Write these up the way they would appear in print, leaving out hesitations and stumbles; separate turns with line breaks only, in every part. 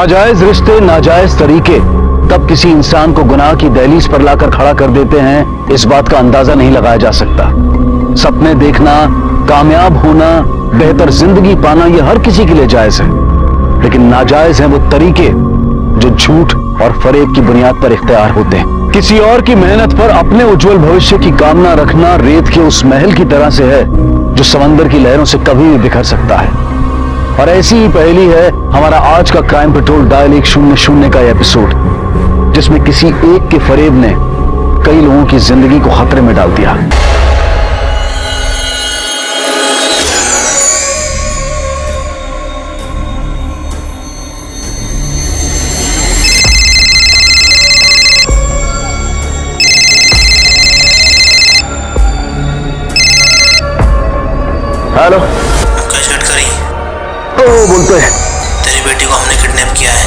नाजायज रिश्ते, नाजायज तरीके तब किसी इंसान को गुनाह की दहलीज पर लाकर खड़ा कर देते हैं, इस बात का अंदाजा नहीं लगाया जा सकता। सपने देखना, कामयाब होना, बेहतर जिंदगी पाना, यह हर किसी के लिए जायज है, लेकिन नाजायज है वो तरीके जो झूठ और फरेब की बुनियाद पर इख्तियार होते हैं। किसी और की मेहनत पर अपने उज्जवल भविष्य की कामना रखना रेत के उस महल की तरह से है जो समंदर की लहरों से कभी भी बिखर सकता है। और ऐसी ही पहेली है हमारा आज का क्राइम पेट्रोल डायल 100 का एपिसोड, जिसमें किसी एक के फरेब ने कई लोगों की जिंदगी को खतरे में डाल दिया। हेलो,
मुकेश गडकरी।
ओ बोलते हैं।
तेरी बेटी को हमने किडनैप किया है।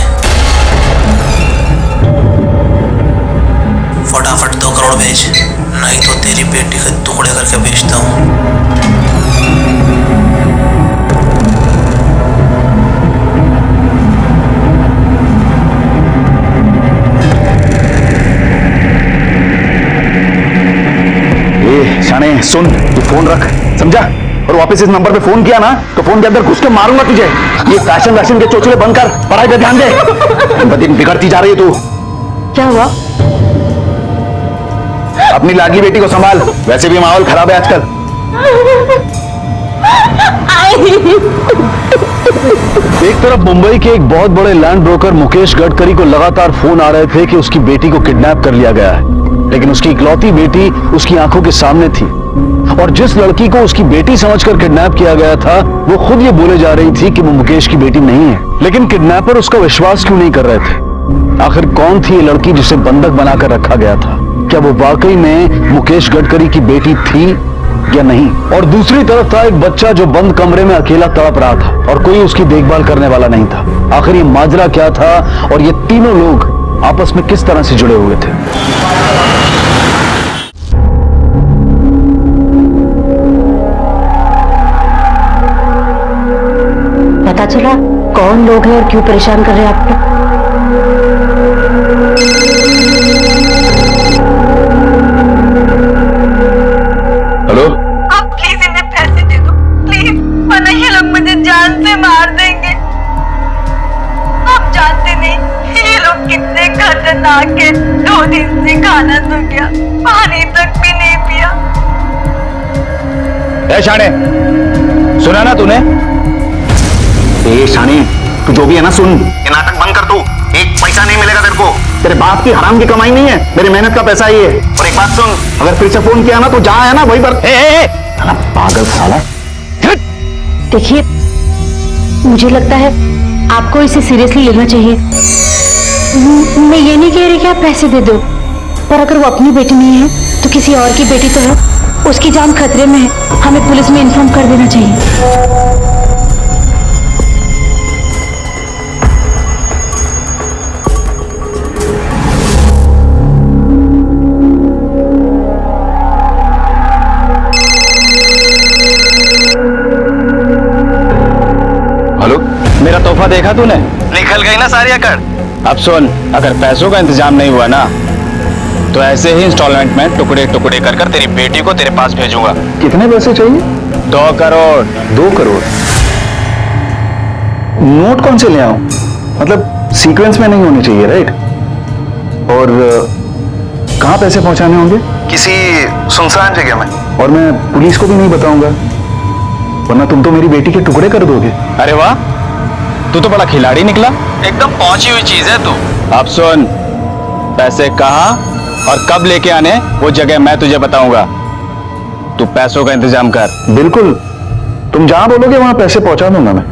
फटाफट 2 करोड़ भेज, नहीं तो तेरी बेटी के टुकड़े करके बेचता हूँ।
शाने सुन, तू फोन रख, समझा? और वापस इस नंबर पे फोन किया ना तो फोन के अंदर घुस के मारूंगा तुझे। ये फैशन के चोचले बंद कर, पढ़ाई पे ध्यान दे। दिन बिगड़ती जा रही है तू।
क्या हुआ?
अपनी लागी बेटी को संभाल, वैसे भी माहौल खराब है आजकल। एक तरफ मुंबई के एक बहुत बड़े लैंड ब्रोकर मुकेश गडकरी को लगातार फोन आ रहे थे कि उसकी बेटी को किडनैप कर लिया गया है, लेकिन उसकी इकलौती बेटी उसकी आंखों के सामने थी। और जिस लड़की को उसकी बेटी समझकर किडनैप किया गया था, वो खुद ये बोले जा रही थी कि वो मुकेश की बेटी नहीं है। लेकिन किडनैपर उसका विश्वास क्यों नहीं कर रहे थे? आखिर कौन थी ये लड़की जिसे बंधक बनाकर रखा गया था? क्या वो वाकई में मुकेश गडकरी की बेटी थी या नहीं? और दूसरी तरफ था एक बच्चा जो बंद कमरे में अकेला तड़प रहा था और कोई उसकी देखभाल करने वाला नहीं था। आखिर ये माजरा क्या था और ये तीनों लोग आपस में किस तरह से जुड़े हुए थे?
पता चला कौन लोग हैं और क्यों परेशान कर रहे हैं आपको?
हेलो,
आप प्लीज इन्हें पैसे दे दो, प्लीज, वरना ये लोग मुझे जान से मार देंगे। आप जानते नहीं ये लोग कितने खतरनाक है। 2 दिन से खाना सूख गया, पानी तक भी नहीं पिया।
ए शाने, सुना ना तूने? ए शाने, तू जो भी है ना सुन, ये नाटक बंद कर तू। एक पैसा नहीं मिलेगा तेरे को। तेरे बाप की हराम की कमाई नहीं है, मेरी मेहनत का पैसा ही है। और एक बात सुन, अगर फिर से फोन किया ना तो जहां है ना वहीं पर। साला पागल साला।
देखिए, मुझे लगता है आपको इसे सीरियसली लेना चाहिए। मैं ये नहीं कह रही कि आप पैसे दे दो, पर अगर वो अपनी बेटी नहीं है तो किसी और की बेटी तो है, उसकी जान खतरे में है। हमें पुलिस में इन्फॉर्म कर देना चाहिए।
हेलो, मेरा तोहफा देखा तूने?
निकल गई ना सारी अकड़।
अब सुन, अगर पैसों का इंतजाम नहीं हुआ ना तो ऐसे ही इंस्टॉलमेंट में टुकड़े टुकड़े कर कर तेरी बेटी को तेरे पास भेजूंगा। कितने पैसे चाहिए? 2 करोड़। 2 करोड़? नोट कौन से ले आऊं? मतलब सीक्वेंस में नहीं होने चाहिए, राइट? और कहां पैसे पहुंचाने होंगे? किसी सुनसान जगह में। और मैं पुलिस को भी नहीं बताऊंगा, वरना तुम तो मेरी बेटी के टुकड़े कर दोगे। अरे वाह, तू तो बड़ा खिलाड़ी निकला।
एकदम पहुंची हुई चीज है तू।
अब सुन, पैसे कहाँ और कब लेके आने वो जगह मैं तुझे बताऊंगा। तू पैसों का इंतजाम कर। बिल्कुल, तुम जहां बोलोगे वहां पैसे पहुंचा दूंगा मैं।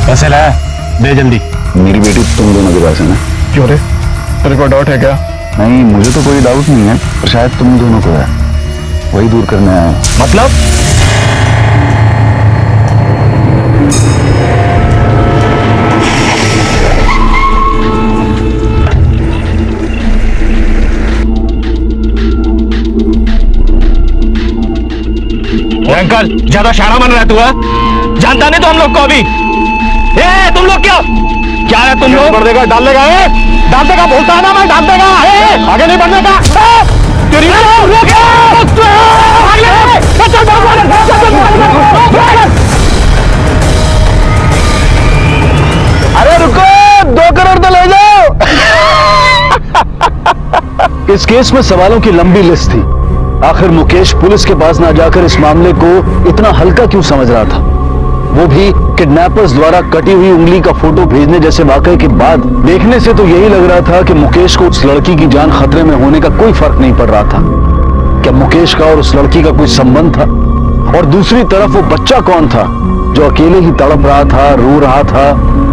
पैसे लाया? दे जल्दी।
मेरी बेटी तुम दोनों के पास है ना?
क्यों रे, तेरे को डाउट है क्या?
नहीं, मुझे तो कोई डाउट नहीं है, पर शायद तुम दोनों को है। वही दूर करने आया हूं।
मतलब? अंकल ज्यादा शाना बन रहा है तू? जानता नहीं तो हम लोग को अभी। ए तुम लोग क्या है तुम लोग? बढ़ देगा, डाल देगा, डाल देगा, बोलता है ना मैं, डाल देगा, आगे नहीं बढ़ने का।
अरे रुको, 2 करोड़ तो ले जाओ। इस केस में सवालों की लंबी लिस्ट थी। आखिर मुकेश पुलिस के पास ना जाकर इस मामले को इतना हल्का क्यों समझ रहा था, वो भी किडनैपर्स द्वारा कटी हुई उंगली का फोटो भेजने जैसे वाकये के बाद। देखने से तो यही लग रहा था कि मुकेश को उस लड़की की जान खतरे में होने का कोई फर्क नहीं पड़ रहा था। क्या मुकेश का और उस लड़की का कोई संबंध था? और दूसरी तरफ वो बच्चा कौन था जो अकेले ही तड़प रहा था, रो रहा था,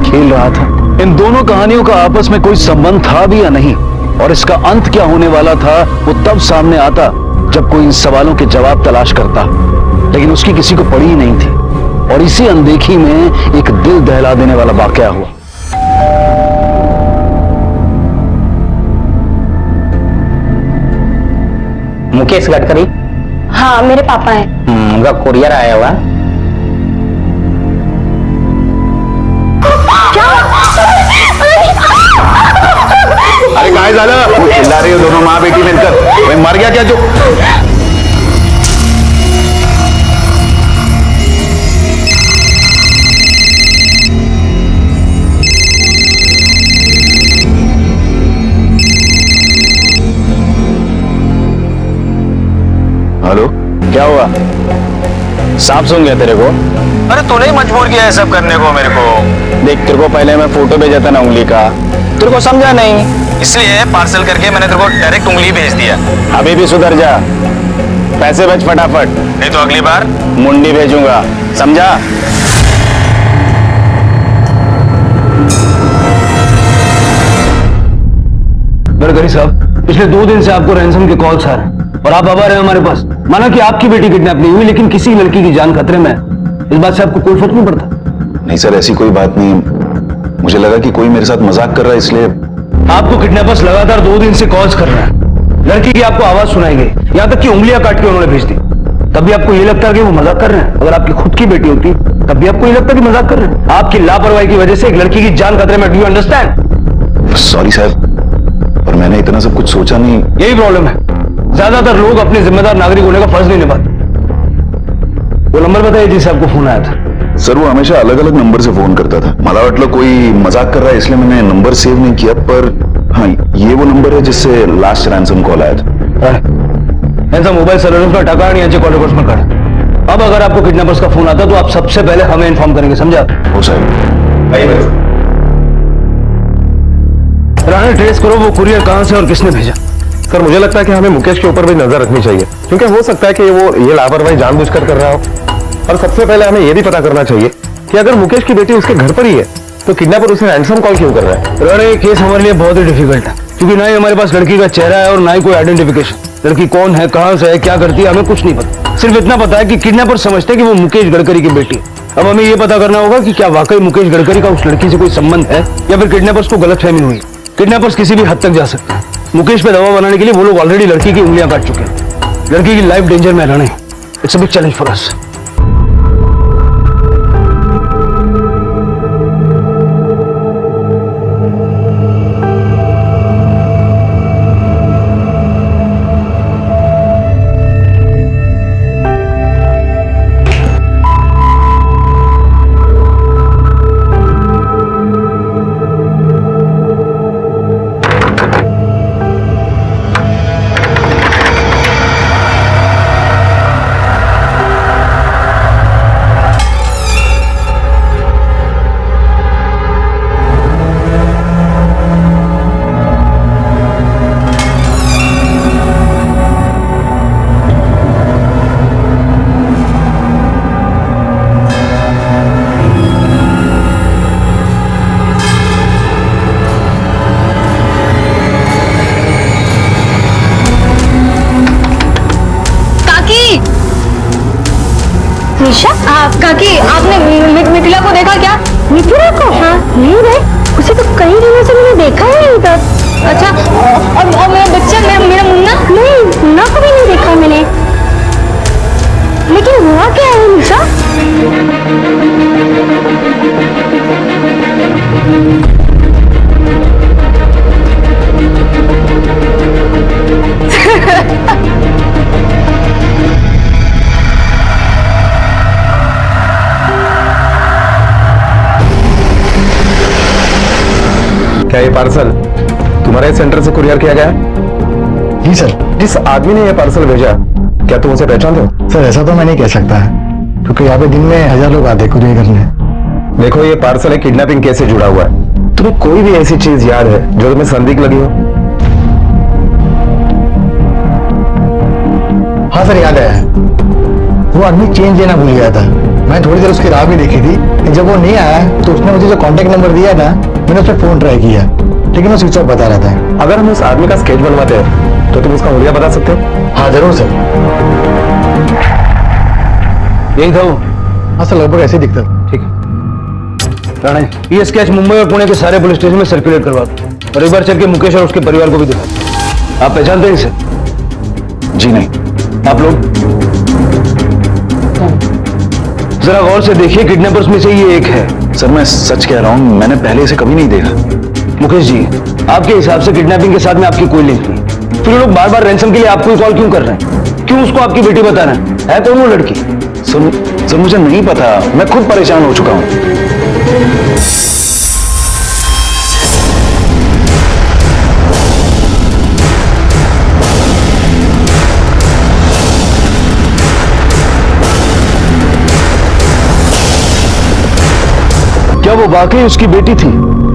खेल रहा था? इन दोनों कहानियों का आपस में कोई संबंध था भी या नहीं, और इसका अंत क्या होने वाला था वो तब सामने आता जब कोई इन सवालों के जवाब तलाश करता। लेकिन उसकी किसी को पड़ी ही नहीं थी, और इसी अनदेखी में एक दिल दहला देने वाला वाकया हुआ।
मुकेश गडकरी?
हाँ, मेरे पापा हैं।
उनका कुरियर आया हुआ।
अरे काय झालं? वो चिल्ला रही हो दोनों माँ बेटी मिलकर। वही मर गया क्या जो? हेलो, क्या हुआ?
सांप सूंघ गया तेरे को?
अरे तूने ही मजबूर किया है सब करने को मेरे को।
देख, तेरे को पहले मैं फोटो भेजा था ना उंगली का, तेरे को समझा नहीं,
इसलिए पार्सल करके मैंने तेरे को डायरेक्ट उंगली भेज दिया।
अभी भी सुधर जा, पैसे भेज फटाफट,
नहीं तो अगली बार
मुंडी भेजूंगा, समझा?
गडकरी साहब, पिछले 2 दिन से आपको रैंसम के कॉल्स आ रहे हैं और आप आवा रहे हैं हमारे पास। माना कि आपकी बेटी किडनैप नहीं हुई, लेकिन किसी लड़की की जान खतरे में है। इस बात से आपको कोई फर्क नहीं पड़ता?
नहीं सर, ऐसी कोई बात नहीं। मुझे लगा कि कोई मेरे साथ मजाक कर रहा है, इसलिए।
आपको किडनैपर्स लगातार 2 दिन से कॉल्स कर रहे हैं। लड़की की आपको आवाज सुनाई गई, यहां तक कि उंगलियां काट के उन्होंने भेज दी। तब भी आपको ये लगता है कि वो मजाक कर रहे हैं? अगर आपकी खुद की बेटी होती तब भी आपको ये लगता है कि मजाक कर रहे हैं? आपकी लापरवाही की वजह से एक लड़की की जान खतरे में। Do you understand?
Sorry sir, पर मैंने इतना सब कुछ सोचा नहीं।
यही प्रॉब्लम है, ज्यादातर लोग अपने जिम्मेदार नागरिक होने का फर्ज नहीं निभाते। वो नंबर बताइए जिससे आपको फोन आया था।
सर, वो हमेशा अलग अलग नंबर से फोन करता था। मला वाटलं कोई मजाक कर रहा है, इसलिए मैंने नंबर सेव नहीं किया। पर हाँ, ये वो नंबर है जिससे लास्ट रैंसम कॉल आया था।
यांचा मोबाईल सर्व्हरचा टाका आणि यांचे कॉल रेकॉर्ड्स में काढा। अब अगर आपको किडनैपर्स का फोन आता तो आप सबसे पहले हमें इन्फॉर्म करेंगे, समझा?
हो साहब।
राणे, ट्रेस करो वो कुरियर कहां से और किसने भेजा।
सर, मुझे लगता है कि हमें मुकेश के ऊपर भी नजर रखनी चाहिए, क्योंकि हो सकता है कि वो ये लापरवाही जानबूझकर कर रहा हो। और सबसे पहले हमें ये भी पता करना चाहिए कि अगर मुकेश की बेटी उसके घर पर ही है तो किडनैपर उसे रैंसम कॉल क्यों कर रहा है।
राणे, ये केस हमारे लिए बहुत ही डिफिकल्ट है, क्योंकि ना ही हमारे पास लड़की का चेहरा है और ना ही कोई आइडेंटिफिकेशन। लड़की कौन है, कहां से है, क्या करती है, हमें कुछ नहीं पता। सिर्फ इतना पता है कि किडनैपर समझते हैं कि वो मुकेश गडकरी की बेटी है। अब हमें ये पता करना होगा कि क्या वाकई मुकेश गडकरी का उस लड़की से कोई संबंध है या फिर किडनैपर्स को गलतफहमी हुई। किडनैपर्स किसी भी हद तक जा सकते हैं। मुकेश पे दबाव बनाने के लिए वो लोग ऑलरेडी लड़की की उंगलियां काट चुके हैं। लड़की की लाइफ डेंजर में रहने, it's a big challenge for us.
Nisha काकी आपने मिथिला को देखा क्या? मिथिला को? हाँ नहीं रे, उसे तो कई दिनों से मैंने देखा ही नहीं था। अच्छा और मेरा बच्चा मेरा मुन्ना? नहीं, मुन्ना को भी नहीं देखा मैंने। लेकिन हुआ क्या है निशा?
क्या ये पार्सल तुम्हारे सेंटर से कुरियर किया गया?
जी सर।
जिस आदमी ने ये पार्सल भेजा, क्या तुम उसे पहचानते हो?
सर ऐसा तो मैं नहीं कह सकता है, क्योंकि यहाँ पे दिन में 1000 लोग आते कुरियर करने।
देखो, ये पार्सल एक किडनैपिंग केस से जुड़ा हुआ है। तुम्हें कोई भी ऐसी चीज याद है जो तुम्हें संदिग्ध लगी हो?
हाँ सर, याद है। वो आदमी चेंज लेना भूल गया था। मैंने थोड़ी देर उसकी राह भी देखी थी, जब वो नहीं आया तो उसने मुझे जो कॉन्टेक्ट नंबर दिया था, मैंने उस पर फोन ट्राई किया, लेकिन वो स्विच ऑफ बता रहा था।
अगर हम उस आदमी का स्केच बनवाते हैं तो तुम उसका हुलिया बता सकते हो?
हाँ जरूर सर।
यही था वो?
हाँ सर, लगभग ऐसे ही दिखता।
ठीक है राणे, ये स्केच मुंबई और पुणे के सारे पुलिस स्टेशन में सर्कुलेट करवा दो और एक बार चल के मुकेश और उसके परिवार को भी दिखा दो। आप पहचानते हैं इसे?
जी नहीं।
आप लोग जरा गौर से देखिए, किडनैपर्स में से ये एक है।
सर मैं सच कह रहा हूं, मैंने पहले इसे कभी नहीं देखा।
मुकेश जी, आपके हिसाब से किडनैपिंग के साथ में आपकी कोई लिंक नहीं, फिर लोग बार बार रैंसम के लिए आपको कॉल क्यों कर रहे हैं? क्यों उसको आपकी बेटी बता रहे हैं? है कौन वो लड़की?
सर मुझे नहीं पता, मैं खुद परेशान हो चुका हूं।
क्या वो वाकई उसकी बेटी थी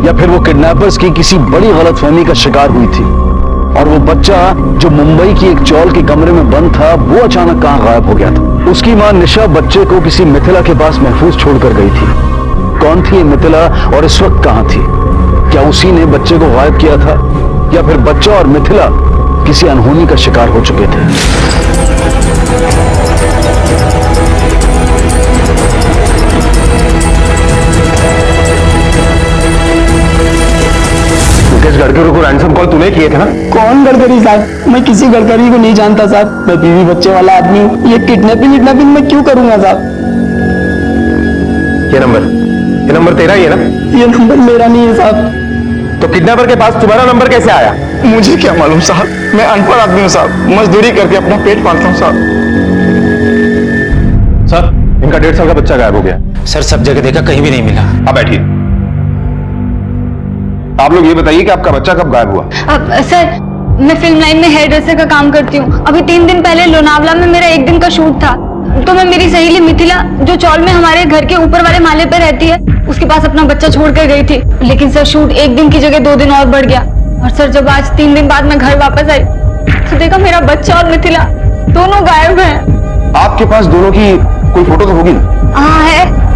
या फिर वो किडनैपर्स की किसी बड़ी गलतफहमी का शिकार हुई थी? और वो बच्चा जो मुंबई की एक चौल के कमरे में बंद था, वो अचानक कहां गायब हो गया था? उसकी मां निशा बच्चे को किसी मिथिला के पास महफूज छोड़कर गई थी। कौन थी ये मिथिला और इस वक्त कहां थी? क्या उसी ने बच्चे को गायब किया था या फिर बच्चा और मिथिला किसी अनहोनी का शिकार हो चुके थे?
मुकेश गडकरी को रैंसम कॉल तूने किए थे ना?
कौन गडकरी साहब? मैं किसी गडकरी को नहीं जानता साहब। मैं बीवी बच्चे वाला आदमी हूँ। ये किडनैपिंग मैं क्यों करूंगा साहब?
ये नंबर तेरा ही है ना?
ये नंबर मेरा नहीं है साहब।
तो किडनैपर के पास तुम्हारा नंबर कैसे आया?
मुझे क्या मालूम साहब, मैं अनपढ़ आदमी हूँ साहब, मजदूरी करके अपना पेट पालता हूँ साहब।
सर, इनका 1.5 साल का बच्चा गायब हो गया।
सर सब जगह देखा, कहीं भी नहीं मिला।
आप बैठिए। आप लोग ये बताइए कि आपका बच्चा कब गायब हुआ?
सर, मैं फिल्म लाइन में हेयर ड्रेसर का काम करती हूँ। अभी 3 दिन पहले लोनावला में मेरा 1 दिन का शूट था, तो मैं मेरी सहेली मिथिला जो चौल में हमारे घर के ऊपर वाले माले पे रहती है, उसके पास अपना बच्चा छोड़ कर गई थी। लेकिन सर, शूट 1 दिन की जगह 2 दिन और बढ़ गया। और सर, जब आज 3 दिन बाद मैं घर वापस आई तो देखा मेरा बच्चा और मिथिला दोनों गायब हैं।
आपके पास दोनों की कोई फोटो तो होगी ना?
हाँ है।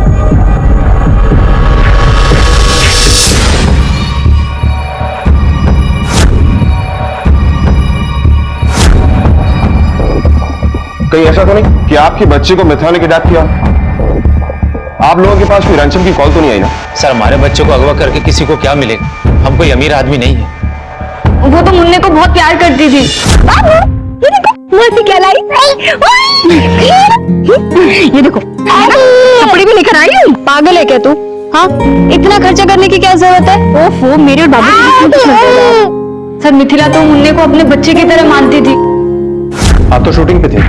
कहीं ऐसा तो नहीं कि आपके बच्चे को मिथिला ने किडनैप किया? आप लोगों के पास कोई रैंसम की कॉल तो नहीं आई ना?
सर हमारे बच्चे को अगवा करके किसी को क्या मिलेगा? हम कोई अमीर आदमी नहीं है।
वो तो मुन्ने को बहुत प्यार करती थी। क्या लाई? ये देखो, कपड़े भी लेकर आई हूँ। पागल है क्या तू? हाँ, इतना खर्चा करने की क्या जरूरत है? ओफो, मेरे और बाबू। सर, मिथिला तो मुन्ने को अपने बच्चे की तरह मानती थी।
आप तो शूटिंग पे थे,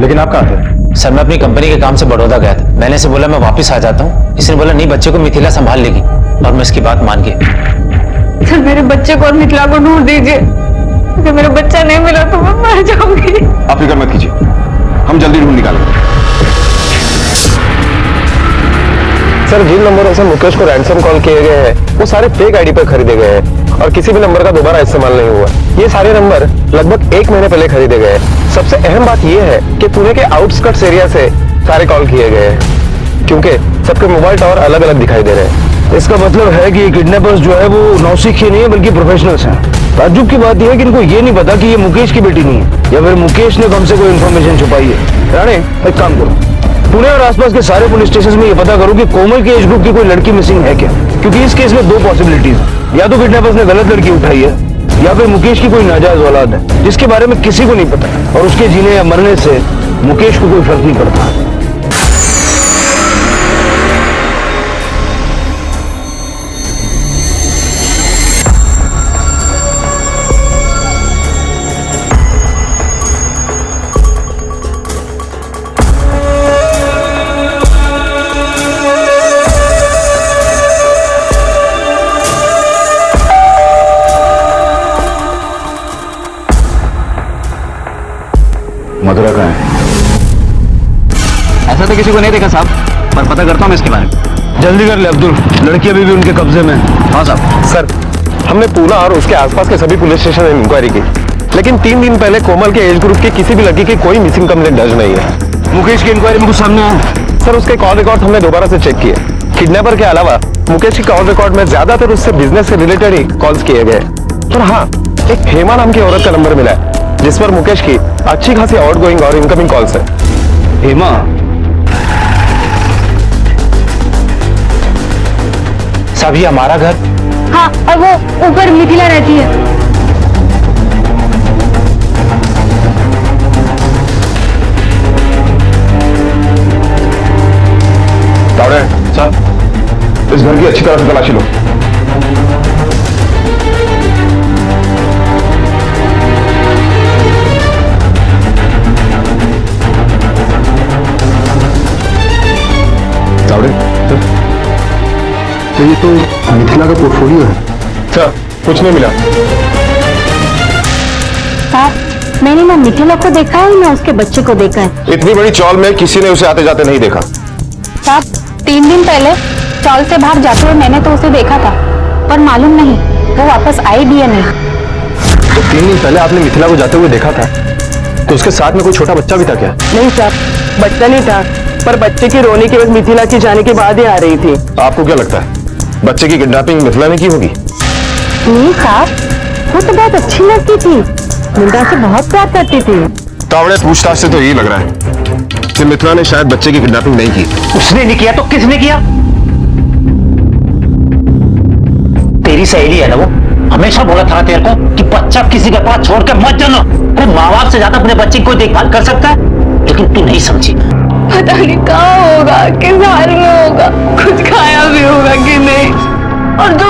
लेकिन आप कहाँ थे?
सर मैं अपनी कंपनी के काम से बड़ौदा गया था। मैंने इसे बोला मैं वापस आ जाता हूँ। इसने बोला नहीं, बच्चे को मिथिला संभाल लेगी, और मैं इसकी बात मान गया।
सर, मेरे बच्चे को और मिथिला को ढूंढ दीजिए। अगर मेरा बच्चा नहीं मिला तो मैं मर जाऊंगी।
आप फिक्र मत कीजिए, हम जल्दी ढूंढ निकालेंगे। सर, जिन नंबरों से मुकेश को रैंसम कॉल किए गए हैं वो सारे फेक आईडी पर खरीदे गए हैं और किसी भी नंबर का दोबारा इस्तेमाल नहीं हुआ। ये सारे नंबर लगभग 1 महीने पहले खरीदे गए हैं। सबसे अहम बात यह है कि पुणे के आउटस्कर्ट्स एरिया से सारे कॉल किए गए हैं, क्योंकि सबके मोबाइल टावर अलग अलग दिखाई दे रहे हैं।
इसका मतलब है कि ये किडनैपर्स जो है वो नौसिखिए नहीं है बल्कि प्रोफेशनल्स हैं। ताज्जुब की बात यह है कि इनको ये नहीं पता कि ये मुकेश की बेटी नहीं है, या फिर मुकेश ने हमसे कोई इन्फॉर्मेशन छुपाई है। राणे, एक काम करो, पुणे और आसपास के सारे पुलिस स्टेशन में ये पता करो कि कोमल के एज ग्रुप की कोई लड़की मिसिंग है क्या, क्योंकि इस केस में दो पॉसिबिलिटीज हैं। या तो किडनैपर्स ने गलत लड़की उठाई है, या फिर मुकेश की कोई नाजायज औलाद है जिसके बारे में किसी को नहीं पता, और उसके जीने या मरने से मुकेश को कोई फर्क नहीं पड़ता।
मधुरा कहाँ है?
ऐसा तो किसी को नहीं देखा साहब, पर पता करता हूँ मैं इसके बारे में। जल्दी कर ले अब्दुल, लड़की अभी भी उनके कब्जे में है। हाँ साहब।
सर, हमने पूना और उसके आसपास के सभी पुलिस स्टेशन में इंक्वायरी की, लेकिन 3 दिन पहले कोमल के एज ग्रुप की किसी भी लड़की की कोई मिसिंग कंप्लेंट दर्ज नहीं है।
मुकेश की इंक्वायरी में कुछ सामने आया?
सर, उसके कॉल रिकॉर्ड हमने दोबारा से चेक किए। किडनैपर के अलावा मुकेश की कॉल रिकॉर्ड में ज्यादातर उससे बिजनेस से रिलेटेड ही कॉल्स किए गए। पर हाँ, एक हेमा नाम की औरत का नंबर मिला है जिस पर मुकेश की अच्छी खासी आउटगोइंग और इनकमिंग कॉल्स है।
हेमा?
साहब, ये हमारा घर।
हाँ, और वो ऊपर मिथिला रहती है।
तावड़े
साहब,
इस घर की अच्छी तरह से तलाशी लो। तावड़े
तो ये तो मिथिला का पोर्टफोलियो है।
सर, कुछ नहीं मिला।
साहब, मैंने ना मिथिला को देखा है ना उसके बच्चे को देखा है।
इतनी बड़ी चौल में किसी ने उसे आते जाते नहीं देखा।
साहब, 3 दिन पहले चौल से बाहर जाते हुए मैंने तो उसे देखा था, पर मालूम नहीं वो वापस आई भी या नहीं।
तो 3 दिन पहले आपने मिथिला को जाते हुए देखा था, तो उसके साथ में कोई छोटा बच्चा भी था क्या?
नहीं साहब, बच्चा नहीं था, पर बच्चे की रोने की वजह मिथिला की जाने के बाद ही आ रही थी।
आपको क्या लगता है बच्चे की किडनैपिंग मिथिला ने की होगी?
नहीं साहब, वो तो बहुत अच्छी लड़की थी, मुंडा से बहुत प्यार करती थी।
तावड़े, पूछताछ से तो यही लग रहा है कि मिथिला ने शायद बच्चे की किडनैपिंग नहीं की।
उसने नहीं किया तो किसने किया? तेरी सहेली है ना वो, हमेशा बोला था तेरे को कि बच्चा किसी के पास छोड़ के मत जाना। अरे माँ बाप से ज्यादा अपने बच्चे की कोई देखभाल कर सकता है, लेकिन तू नहीं समझी।
पता नहीं कहाँ होगा, किस हाल में होगा, कुछ खाया भी होगा कि नहीं। और तो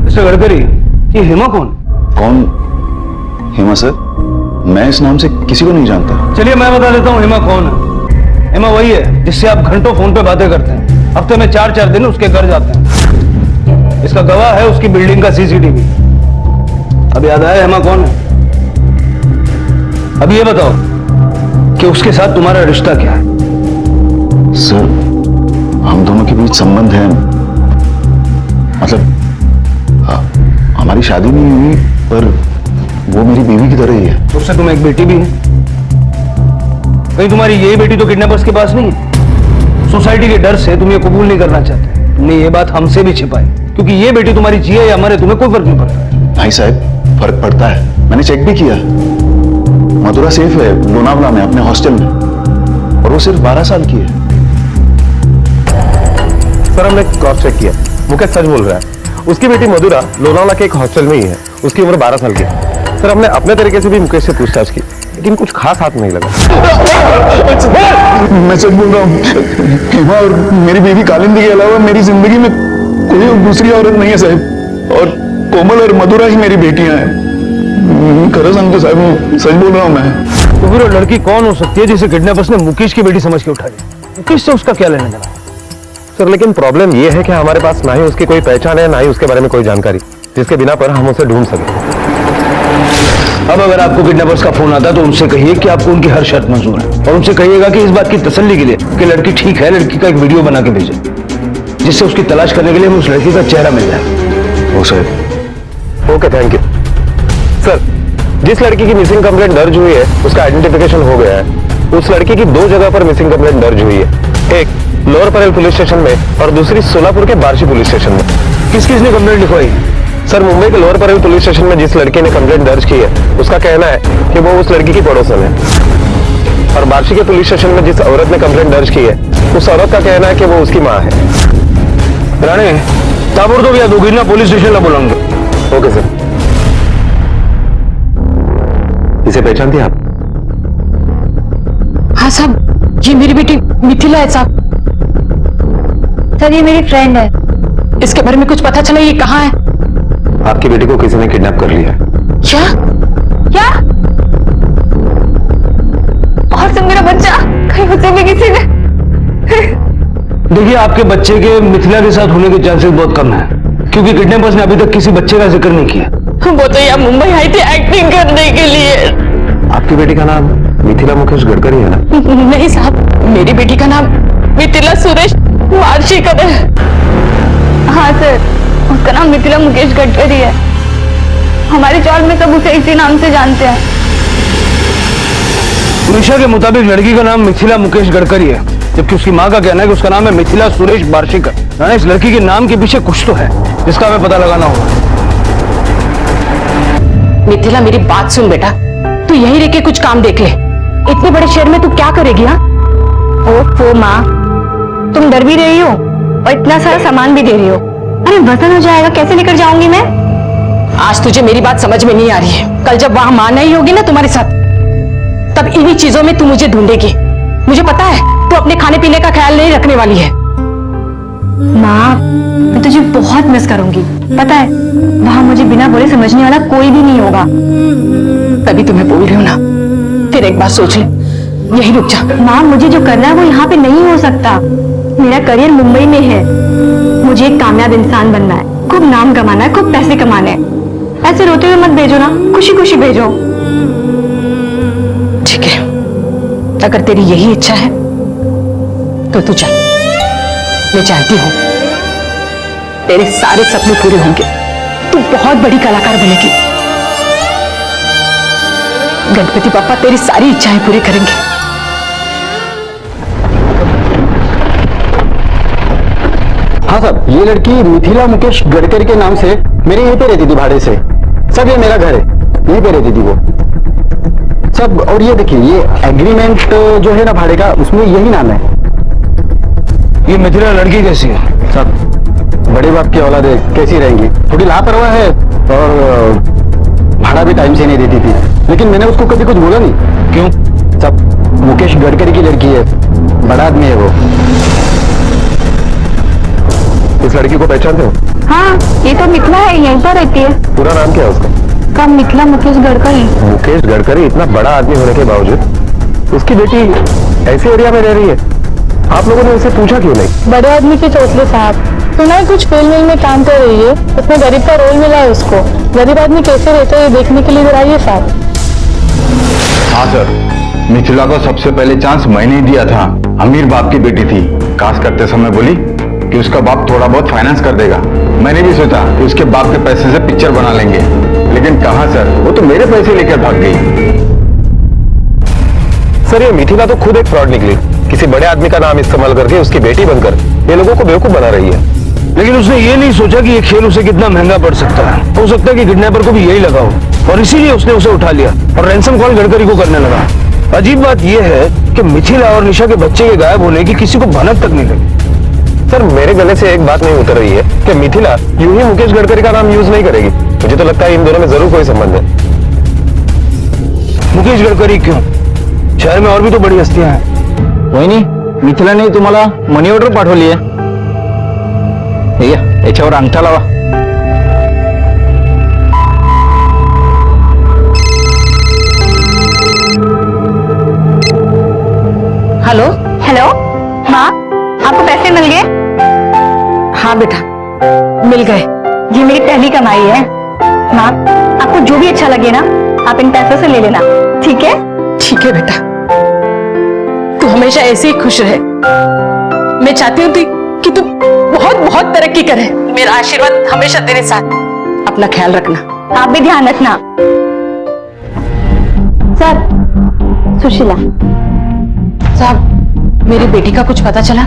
मिस्टर गडकरी, ये हेमा कौन?
कौन? हेमा सर, मैं इस नाम से किसी को नहीं जानता।
चलिए मैं बता देता हूँ हेमा कौन है। हेमा वही है जिससे आप घंटों फोन पे बातें करते हैं, हफ्ते में 4-4 दिन उसके घर जाते हैं। इसका गवाह है उसकी बिल्डिंग का सीसीटीवी। अब याद आया हेमा कौन है? अब ये बताओ कि उसके साथ तुम्हारा रिश्ता क्या है?
सर, हम दोनों के बीच संबंध है, मतलब हमारी शादी नहीं हुई, पर वो मेरी बीवी की तरह ही है।
उससे तुम्हें एक बेटी भी है। कहीं तुम्हारी यही बेटी तो किडनैपर्स के पास नहीं है? सोसाइटी के डर से तुम ये कबूल नहीं करना चाहते, तुमने ये बात हमसे भी छिपाई, क्योंकि ये बेटी तुम्हारी जिए या मरे तुम्हें कोई फर्क नहीं पड़ता।
भाई साहब, फर्क पड़ता है, मैंने चेक भी किया। मधुरा सेफ है लोनावला में अपने हॉस्टल में, और वो सिर्फ 12 साल की है।
सर, हमने क्रॉस चेक किया, मुकेश सच बोल रहा है। उसकी बेटी मधुरा लोनावला के एक हॉस्टल में ही है, उसकी उम्र 12 साल की है। सर, हमने अपने तरीके से भी मुकेश से पूछताछ की, लेकिन कुछ खास हाथ नहीं लगा।
मैं सच बोल रहा हूँ, हेमा और मेरी बीवी कालिंदी के अलावा मेरी जिंदगी में कोई दूसरी औरत नहीं है साहब, और कोमल और मधुरा ही मेरी बेटियां हैं। कसम से साहब, सच बोल रहा हूँ मैं।
तो फिर वो लड़की कौन हो सकती है जिसे किडनैपर्स ने मुकेश की बेटी समझ के उठाई? मुकेश से उसका क्या लेना देना?
सर, लेकिन प्रॉब्लम यह है कि हमारे पास ना ही उसकी कोई पहचान है, ना ही उसके बारे में कोई जानकारी, जिसके बिना पर हम उसे ढूंढ सकें।
अब अगर आपको किडनैपर्स का फोन आता है तो उनसे कहिए कि आपको उनकी हर शर्त मंजूर है, और उनसे कहिएगा कि इस बात की तसल्ली के लिए कि लड़की ठीक है, लड़की का एक वीडियो बना के भेजे, जिससे उसकी तलाश करने के लिए हमें उस लड़की का चेहरा मिल जाए।
ओ साहब,
ओके, थैंक यू। सर, जिस लड़की की मिसिंग कंप्लेंट दर्ज हुई है उसका आइडेंटिफिकेशन हो गया है। उस लड़की की 2 जगह पर मिसिंग कंप्लेंट दर्ज हुई है, एक लोअर परेल पुलिस स्टेशन में और दूसरी सोलापुर के बार्शी पुलिस स्टेशन में। किस किस ने कंप्लेंट लिखवाई?
सर मुंबई के लोअर परल पुलिस स्टेशन में जिस लड़के ने कंप्लेंट दर्ज की है उसका कहना है कि वो उस लड़की की पड़ोसन है, और बार्शी के पुलिस स्टेशन में जिस औरत ने कंप्लेंट दर्ज की है उस औरत का कहना है कि वो उसकी माँ है।
राणे ताबड़तोड़ या दोगीना पुलिस स्टेशन ला बुलाऊंगे।
Okay sir. इसे पहचानती हैं आप?
हाँ साहब, ये मेरी बेटी मिथिला है साहब।
सर ये मेरी फ्रेंड है।
इसके बारे में कुछ पता चला? ये कहाँ है?
आपकी बेटी को किसी ने किडनैप कर लिया है।
क्या?
क्या? और सब मेरा बच्चा कहीं उसे भी किसी ने।
देखिए, आपके बच्चे के मिथिला के साथ होने के चांसेस बहुत कम है, क्योंकि किडनैपर्स ने अभी तक किसी बच्चे का जिक्र नहीं किया।
वो तो यहाँ मुंबई आई थी एक्टिंग करने के लिए।
आपकी बेटी का नाम मिथिला मुकेश गडकरी है ना?
नहीं साहब, मेरी बेटी का नाम मिथिला सुरेश वार्षिकर है।
हाँ सर, उसका नाम मिथिला मुकेश गडकरी है। हमारे चौर में सब उसे इसी नाम से जानते हैं।
निशा के मुताबिक लड़की का नाम मिथिला मुकेश गडकरी है, जबकि उसकी माँ का कहना है कि उसका नाम है मिथिला सुरेश वार्षिकर। राणा, इस लड़की के नाम के पीछे कुछ तो है जिसका हमें पता लगाना होगा।
मिथिला, मेरी बात सुन बेटा, तू यहीं रह के कुछ काम देख ले। इतने बड़े शहर में तू क्या करेगी? हाँ
ओफो माँ, तुम डर भी रही हो और इतना सारा सामान भी दे रही हो। अरे वजन हो जाएगा, कैसे लेकर जाऊंगी मैं?
आज तुझे मेरी बात समझ में नहीं आ रही है। कल जब वहां मां नहीं होगी ना तुम्हारे साथ, तब इन्हीं चीजों में तू मुझे ढूंढेगी। मुझे पता है तू अपने खाने पीने का ख्याल नहीं रखने वाली है।
माँ, मैं तुझे बहुत मिस करूंगी। पता है वहां मुझे बिना बोले समझने वाला कोई भी नहीं होगा।
तभी तुम्हें बोल रही हूँ ना, फिर एक बार सोच ले, यहीं रुक जा।
माँ, मुझे जो करना है वो यहाँ पे नहीं हो सकता। मेरा करियर मुंबई में है। मुझे एक कामयाब इंसान बनना है, खूब नाम कमाना है, खूब पैसे कमाने हैं। ऐसे रोते हुए मत भेजो ना, खुशी खुशी भेजो।
ठीक है, अगर तेरी यही इच्छा है तो तू चल। मैं चाहती हूं तेरे सारे सपने पूरे होंगे, तू बहुत बड़ी कलाकार बनेगी। गणपति पापा तेरी सारी इच्छाएं पूरी करेंगे।
हाँ साहब, ये लड़की मिथिला मुकेश गडकरी के नाम से मेरे यहीं पे रहती थी भाड़े से। सब ये मेरा घर है, यहीं पे रहती थी वो सब। और ये देखिए, ये एग्रीमेंट जो है ना भाड़े का, उसमें यही नाम है।
ये मिथिला लड़की कैसी है?
सब बड़े बाप की औलाद है, कैसी रहेंगी? थोड़ी लापरवाह है और भाड़ा भी टाइम से नहीं देती थी, लेकिन मैंने उसको कभी कुछ बोला नहीं।
क्यों?
सब मुकेश गडकरी की लड़की है, बड़ा आदमी है वो।
इस लड़की को पहचानते हो?
हाँ, ये तो मिथिला है, यहीं पर रहती है।
पूरा नाम क्या है उसका?
कब मिथिला मुकेश गडकरी।
मुकेश गडकरी इतना बड़ा आदमी होने के बावजूद उसकी बेटी ऐसे एरिया में रह रही है। आप लोगों ने उसे पूछा क्यों नहीं?
बड़े आदमी के चौथले साहब, सुना है कुछ फिल्म में काम कर रही है, उसमें गरीब का रोल मिला है उसको। गरीब आदमी कैसे रहता है ये देखने के लिए आइए साहब।
हाँ सर, मिथिला को सबसे पहले चांस मैंने ही दिया था। अमीर बाप की बेटी थी, कास्ट करते समय बोली कि उसका बाप थोड़ा बहुत फाइनेंस कर देगा। मैंने भी सोचा कि उसके बाप के पैसे से पिक्चर बना लेंगे, लेकिन कहाँ सर, वो तो मेरे पैसे लेकर भाग गई।
सर ये मिथिला तो खुद एक फ्रॉड निकली। किसी बड़े आदमी का नाम इस्तेमाल करके उसकी बेटी बनकर ये लोगों को बेवकूफ बना रही है।
लेकिन उसने ये नहीं सोचा कि ये खेल उसे कितना महंगा पड़ सकता है। हो सकता है कि किडनैपर को भी यही लगा हो और इसीलिए उसने उसे उठा लिया और रैंसम कॉल गडकरी को करने लगा। अजीब बात यह है कि मिथिला और निशा के बच्चे के गायब होने की किसी को भनक तक नहीं लगी।
सर मेरे गले से एक बात नहीं उतर रही है कि मिथिला यूं ही मुकेश गडकरी का नाम यूज नहीं करेगी। मुझे तो लगता है इन दोनों में जरूर कोई संबंध है।
मुकेश गडकरी क्यों? शहर में और भी तो बड़ी हस्तियां हैं।
वहिनी, मिथिलाने तुम्हाला मनी ऑर्डर पाठवली आहे। हे घ्या, याच्यावर अंगठा लावा।
हेलो।
हेलो माँ, आपको पैसे मिल गए?
हाँ बेटा, मिल गए।
ये मेरी पहली कमाई है। माँ, आपको जो भी अच्छा लगे ना, आप इन पैसों से ले लेना, ठीक है?
ठीक है बेटा, तू हमेशा ऐसे ही खुश रहे। मैं चाहती हूँ कि तू बहुत बहुत तरक्की करे। मेरा आशीर्वाद हमेशा तेरे साथ। अपना ख्याल रखना।
आप भी ध्यान रखना। सर, सुशीला
साहब, मेरी बेटी का कुछ पता चला?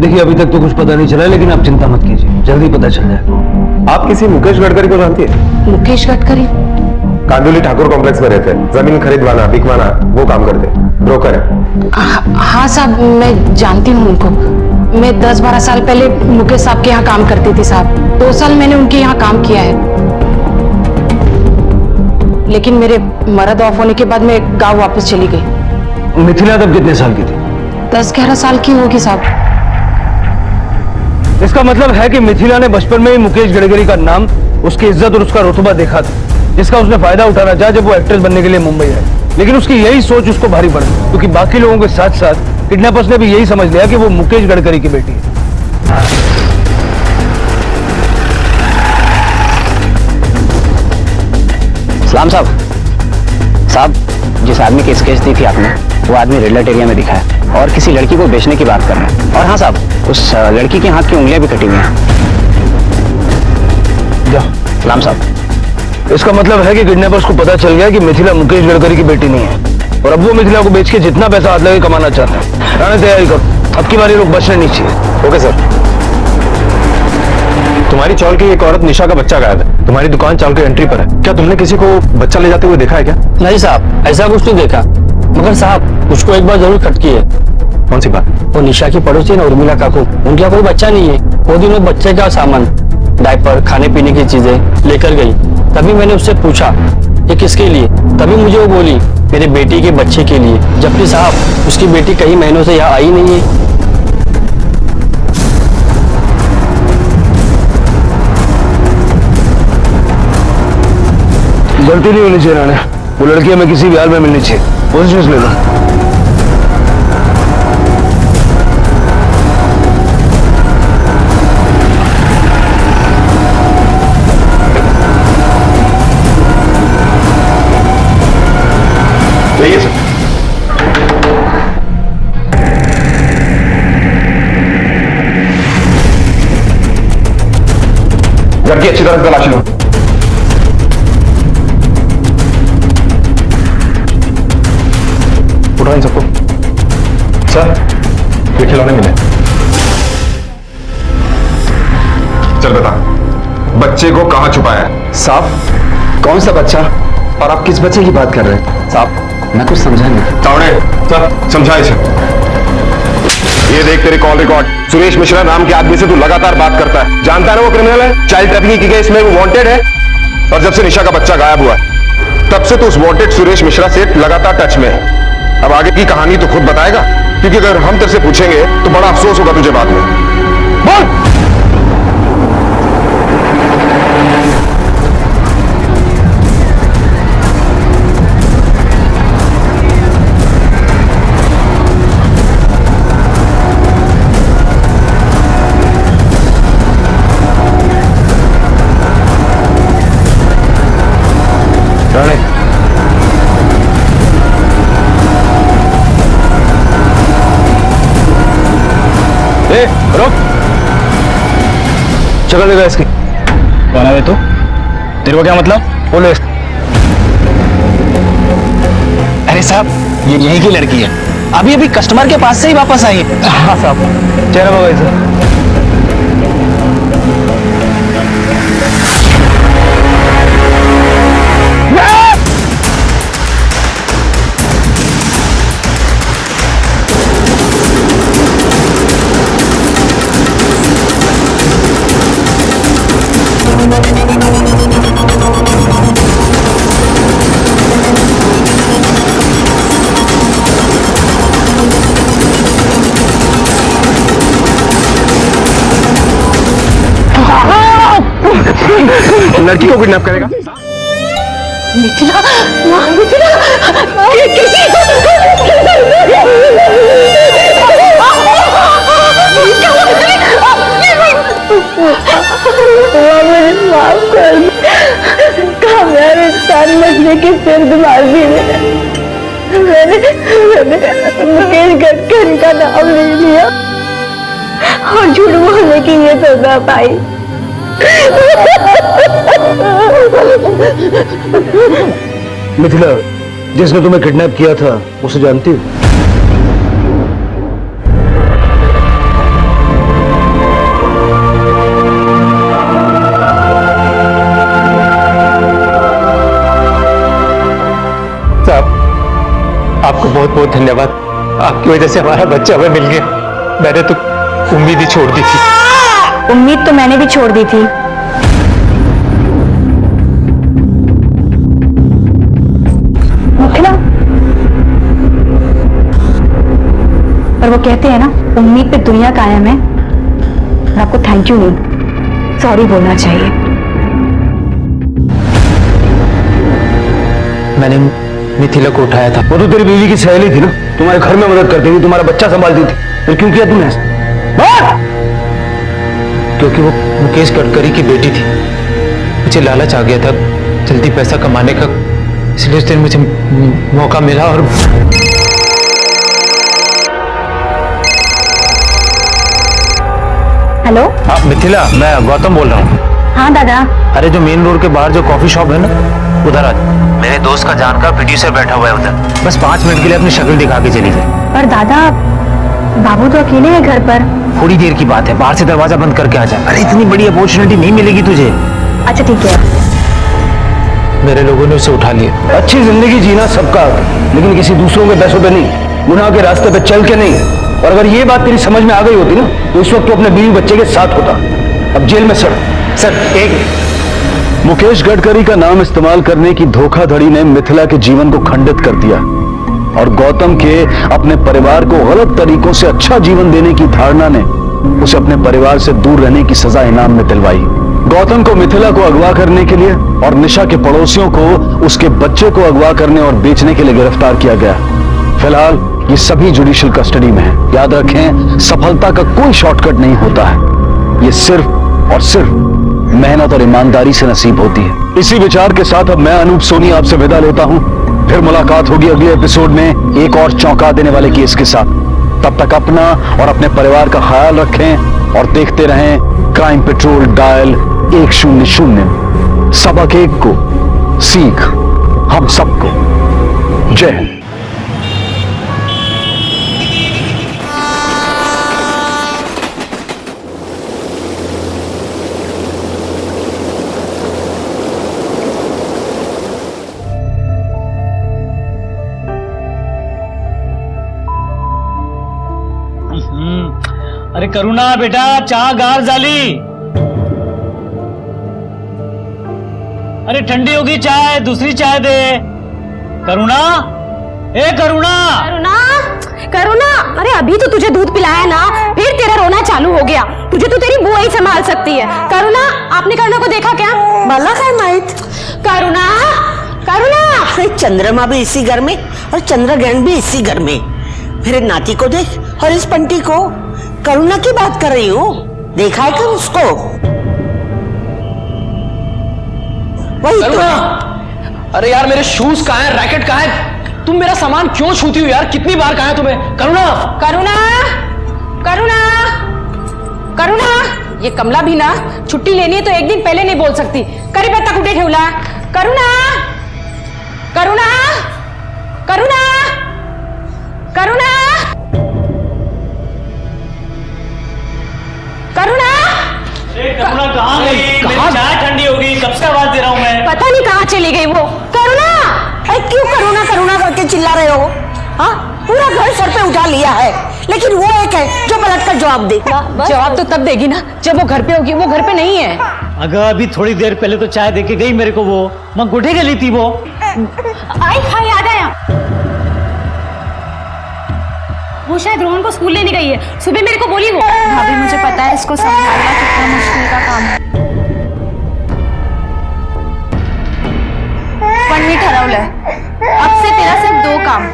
देखिए, अभी तक तो कुछ पता नहीं चला, लेकिन आप चिंता मत कीजिए, जल्दी पता चल जाएगा।
आप किसी मुकेश गडकरी को जानती है?
मुकेश गडकरी?
कांदुली ठाकुर कॉम्प्लेक्स में रहते हैं, जमीन खरीदवाना बिकवाना वो काम करते हैं, ब्रोकर है।
हाँ साहब, मैं जानती हूँ उनको। मैं 10-12 साल पहले मुकेश साहब के यहाँ काम करती थी साहब। 2 साल मैंने उनके यहाँ काम किया है, लेकिन मेरे मर्द ऑफ होने के बाद मैं गांव वापस चली गई।
मिथिला तब कितने साल की थी?
10-11 साल की होगी साहब।
इसका मतलब है कि मिथिला ने बचपन में ही मुकेश गडकरी का नाम, उसकी इज्जत और उसका रुतबा देखा था, जिसका उसने फायदा उठाना चाहा जब वो एक्ट्रेस बनने के लिए मुंबई आई। लेकिन उसकी यही सोच उसको भारी पड़ी, क्योंकि बाकी लोगों के साथ साथ किडनैपर्स ने भी यही समझ लिया कि वो मुकेश गडकरी की बेटी है।
सलाम साहब। साहब, जिस आदमी की स्केच दी थी आपने, वो आदमी रेड लाइट एरिया में दिखा है और किसी लड़की को बेचने की बात कर रहे हैं। और हाँ साहब, उस लड़की के हाथ की उंगलियां भी कटी हुई हैं। सलाम साहब।
इसका मतलब है कि किडनैपर्स को पता चल गया कि मिथिला मुकेश गडकरी की बेटी नहीं है, और अब वो मिथिला को बेच के जितना पैसा हाथ लगे कमाना चाहते हैं। राणे, तैयारी करो, अब की बारी लोग बचने नहीं चाहिए।
Okay sir. तुम्हारी चौल की एक औरत निशा का बच्चा गायब है, तुम्हारी दुकान चौल के एंट्री पर है। क्या तुमने किसी को बच्चा ले जाते हुए देखा है क्या?
नहीं साहब, ऐसा कुछ नहीं देखा, मगर साहब उसको एक बार जरूर खटकी है।
कौन सी बात?
वो निशा की पड़ोसी ना उर्मिला काकू, उनका कोई बच्चा नहीं है। वो दिन वो बच्चे का सामान, डायपर, खाने पीने की चीजें लेकर गई। तभी मैंने उससे पूछा ये किसके लिए, तभी मुझे वो बोली मेरे बेटी के बच्चे के लिए, जबकि साहब उसकी बेटी कई महीनों से यहाँ आई नहीं है।
गलती नहीं होनी चाहिए राणे, वो लड़की हमें किसी भी हाल में मिलनी चाहिए। पोजीशन ले लो।
घर की अच्छी तरह तलाशी लो। उठाओ इन सबको। सर, ये खिलौने मिले। चल बता, बच्चे को कहां छुपाया है?
साहब, कौन सा बच्चा और आप किस बच्चे की बात कर रहे हैं?
साहब, मैं कुछ समझा नहीं।
तावड़े, सर समझा इसे। ये देख तेरे कॉल रिकॉर्ड। सुरेश मिश्रा नाम के आदमी से तू लगातार बात करता है, जानता है ना वो क्रिमिनल है, चाइल्ड ट्रैफिकिंग की केस में वो वांटेड है। और जब से निशा का बच्चा गायब हुआ तब से तो उस वांटेड सुरेश मिश्रा से लगातार टच में है। अब आगे की कहानी तो खुद बताएगा, क्योंकि अगर हम तेरे से पूछेंगे तो बड़ा अफसोस होगा तुझे बाद में। बोल।
रुक, शक्ल देगा इसकी।
कौन है तू? तेरे को क्या मतलब?
पुलिस।
अरे साहब, ये यहीं की लड़की है, अभी अभी कस्टमर के पास से ही वापस आई है।
हाँ साहब, चेहरा बाबा इसे।
लड़की को किडनैप करेगा?
मिथिला, मिथिला, माफ कर कामयाब इंसान मजने के सिर दिमाग भी मैंने मुकेश गडकरी का नाम ले लिया और झूठ बोलने की ये सजा पाई।
मिथिला, जिसने तुम्हें किडनैप किया था उसे जानती हो?
बहुत धन्यवाद। आपकी वजह से हमारा बच्चा हमें मिल गया। मैंने तो उम्मीद ही छोड़ दी थी।
उम्मीद तो मैंने भी छोड़ दी थी। मिथिला, पर वो कहते हैं ना, उम्मीद पे दुनिया कायम है। और आपको थैंक यू नहीं, सॉरी बोलना चाहिए।
मैंने मिथिला को उठाया था।
वो तो तेरी बीवी की सहेली थी ना, तुम्हारे घर में मदद करती थी, तुम्हारा बच्चा संभालती थी, फिर क्यों किया तुमने ऐसा?
क्योंकि वो मुकेश गडकरी की बेटी थी। मुझे लालच आ गया था जल्दी पैसा कमाने का, इसलिए उस दिन मुझे मौका मिला। और
हेलो।
हाँ मिथिला, मैं गौतम बोल रहा हूँ।
हाँ दादा।
अरे जो मेन रोड के बाहर जो कॉफी शॉप है ना, उधर आ। मेरे दोस्त का जानकार प्रोड्यूसर बैठा हुआ है उधर। बस 5 मिनट के लिए अपनी शक्ल दिखा के चली जाए।
पर दादा, बाबू तो अकेले हैं घर पर।
थोड़ी देर की बात है, बाहर से दरवाजा बंद करके आ जा। अरे इतनी बड़ी अपॉर्चुनिटी नहीं मिलेगी तुझे।
अच्छा ठीक है।
मेरे लोगों ने उसे उठा लिया।
अच्छी जिंदगी जीना सबका हक है, लेकिन किसी दूसरों के पैसों पे नहीं, गुनाह के रास्ते पे चल के नहीं। और अगर ये बात तेरी समझ में आ गई होती ना, तो इस वक्त तो अपने बीवी बच्चे के साथ होता। अब जेल में सड़।
सर एक
मुकेश गडकरी का नाम इस्तेमाल करने की धोखाधड़ी ने मिथिला के जीवन को खंडित कर दिया, और गौतम के अपने परिवार को गलत तरीकों से अच्छा जीवन देने की धारणा ने उसे अपने परिवार से दूर रहने की सजा इनाम में दिलवाई। गौतम को मिथिला को अगवा करने के लिए और निशा के पड़ोसियों को उसके बच्चे को अगवा करने और बेचने के लिए गिरफ्तार किया गया। फिलहाल ये सभी जुडिशियल कस्टडी में हैं। याद रखें, सफलता का कोई शॉर्टकट नहीं होता है, ये सिर्फ और सिर्फ मेहनत और ईमानदारी से नसीब होती है। इसी विचार के साथ अब मैं अनूप सोनी आपसे विदा लेता हूं। फिर मुलाकात होगी अगले एपिसोड में एक और चौंका देने वाले केस के साथ। तब तक अपना और अपने परिवार का ख्याल रखें और देखते रहें क्राइम पेट्रोल डायल 100। सबक एक को, सीख हम सबको। जय हिंद।
अरे करुणा बेटा, चाह गार झाली। अरे ठंडी होगी चाय, दूसरी चाय दे। करुणा, ए करुणा।
करुणा, करुणा, अरे अभी तो तुझे दूध पिलाया ना, फिर तेरा रोना चालू हो गया। तुझे तो तेरी बुआ ही संभाल सकती है। करुणा, आपने करुणा को देखा क्या?
मला काय माहित।
करुणा, करुणा।
अरे चंद्रमा भी इसी घर में और चंद्रग्रहण भी इसी घर में। मेरे नाती को देख और इस पंटी को। करुणा की बात कर रही हूँ, देखा है क्या उसको? वही
करुणा। अरे यार मेरे शूज कहाँ है, रैकेट कहाँ है? तुम मेरा सामान क्यों छूती हो यार? कितनी बार कहा है तुम्हें? करुणा,
करुणा, करुणा, करुणा। ये कमला भी ना छुट्टी लेनी है तो एक दिन पहले नहीं बोल सकती। करीपत्ता कुठे ठेवला? करुणा, करुणा, करुणा, करुणा, करुणा।
करुणा कहाँ गई? मेरी चाय ठंडी हो गई, कब से आवाज दे रहा हूँ मैं।
पता नहीं कहाँ चली गई वो। करुणा,
अरे क्यों करुणा करुणा करके चिल्ला रहे हो? हाँ, पूरा घर सर पे उठा लिया है, लेकिन वो एक है जो पलट कर जवाब दे।
जवाब तो तब देगी ना जब वो घर पे होगी। वो घर पे नहीं है।
अगर अभी थोड़ी देर पहले तो चाय देके गई मेरे को, वो मैं गुठे गली थी वो।
आई हाँ, याद आया, वो शायद रोहन को स्कूल लेने गई है। सुबह मेरे को बोली वो।
भाभी मुझे पता है इसको संभालना कितना मुश्किल का काम है, पण मी ठरवलंय अब से तेरा सिर्फ 2 काम,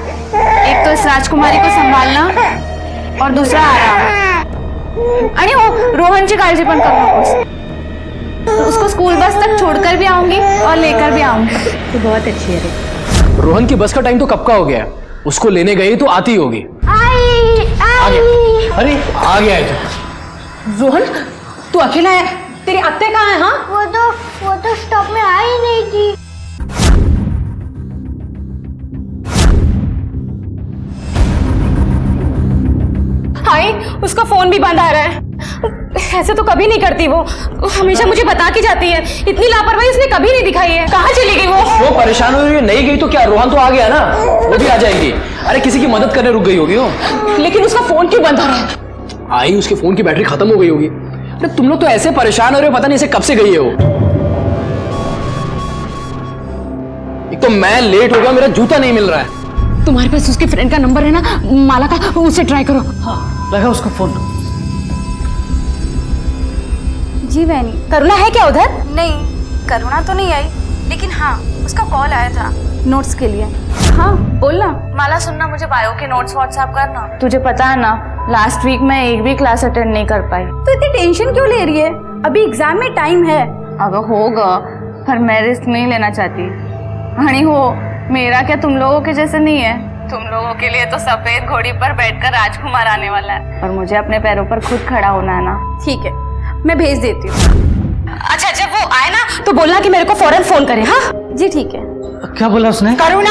एक तो इस राजकुमारी को संभालना और दूसरा आराम। आणि हो, रोहनची काळजी पण करू नकोस। तो उसको स्कूल बस तक छोड़कर भी आऊंगी और लेकर भी आऊंगी।
तो बहुत अच्छी है।
रोहन की बस का टाइम तो कब का हो गया है? उसको लेने गई तो आती होगी।
आ गया।
अरे आ गया है तो।
रोहन, तू अकेला है? तेरी अत्ते कहाँ है? हाँ,
वो तो स्टॉप में आ ही नहीं थी।
हाय, उसका फोन भी बंद आ रहा है। ऐसे तो कभी नहीं करती वो, हमेशा मुझे बता के जाती है। इतनी लापरवाही उसने कभी नहीं दिखाई है। कहाँ चली गई वो?
परेशान हुई नहीं गई तो क्या? रोहन तो आ गया ना, वो भी आ जाएगी।
अरे किसी की मदद करने रुक गई होगी वो।
लेकिन उसका फोन क्यों बंद आ रहा है?
आई उसके फोन की बैटरी खत्म हो गई होगी। अरे तुम लोग तो ऐसे परेशान हो रहे हो, पता नहीं इसे कब से गई है वो। एक तो मैं लेट हो गया, मेरा जूता नहीं मिल रहा है।
तुम्हारे पास उसके फ्रेंड का नंबर है ना, माला का, उससे ट्राई करो।
हाँ, लगा उसका फोन।
जी बहनी।
करुणा है क्या उधर?
नहीं, करुणा तो नहीं आई, लेकिन हाँ उसका कॉल आया था नोट्स के लिए। हाँ बोलना। माला सुनना, मुझे बायो के नोट्स व्हाट्सएप करना। तुझे पता है ना, लास्ट वीक मैं एक भी क्लास अटेंड नहीं कर पाई। तो इतनी टेंशन क्यों ले रही है? अभी एग्जाम में टाइम है। अगर होगा, पर मैं रिस्क नहीं लेना चाहती। हनी हो, मेरा क्या तुम लोगों के जैसे नहीं है। तुम लोगों के लिए तो सफेद घोड़ी पर बैठकर राजकुमार आने वाला है, और मुझे अपने पैरों पर खुद खड़ा होना है ना। ठीक है, मैं भेज देती हूँ।
अच्छा, जब वो आए ना तो बोलना कि मेरे को फौरन फोन करे। हाँ
जी ठीक है।
क्या बोला उसने?
करुणा,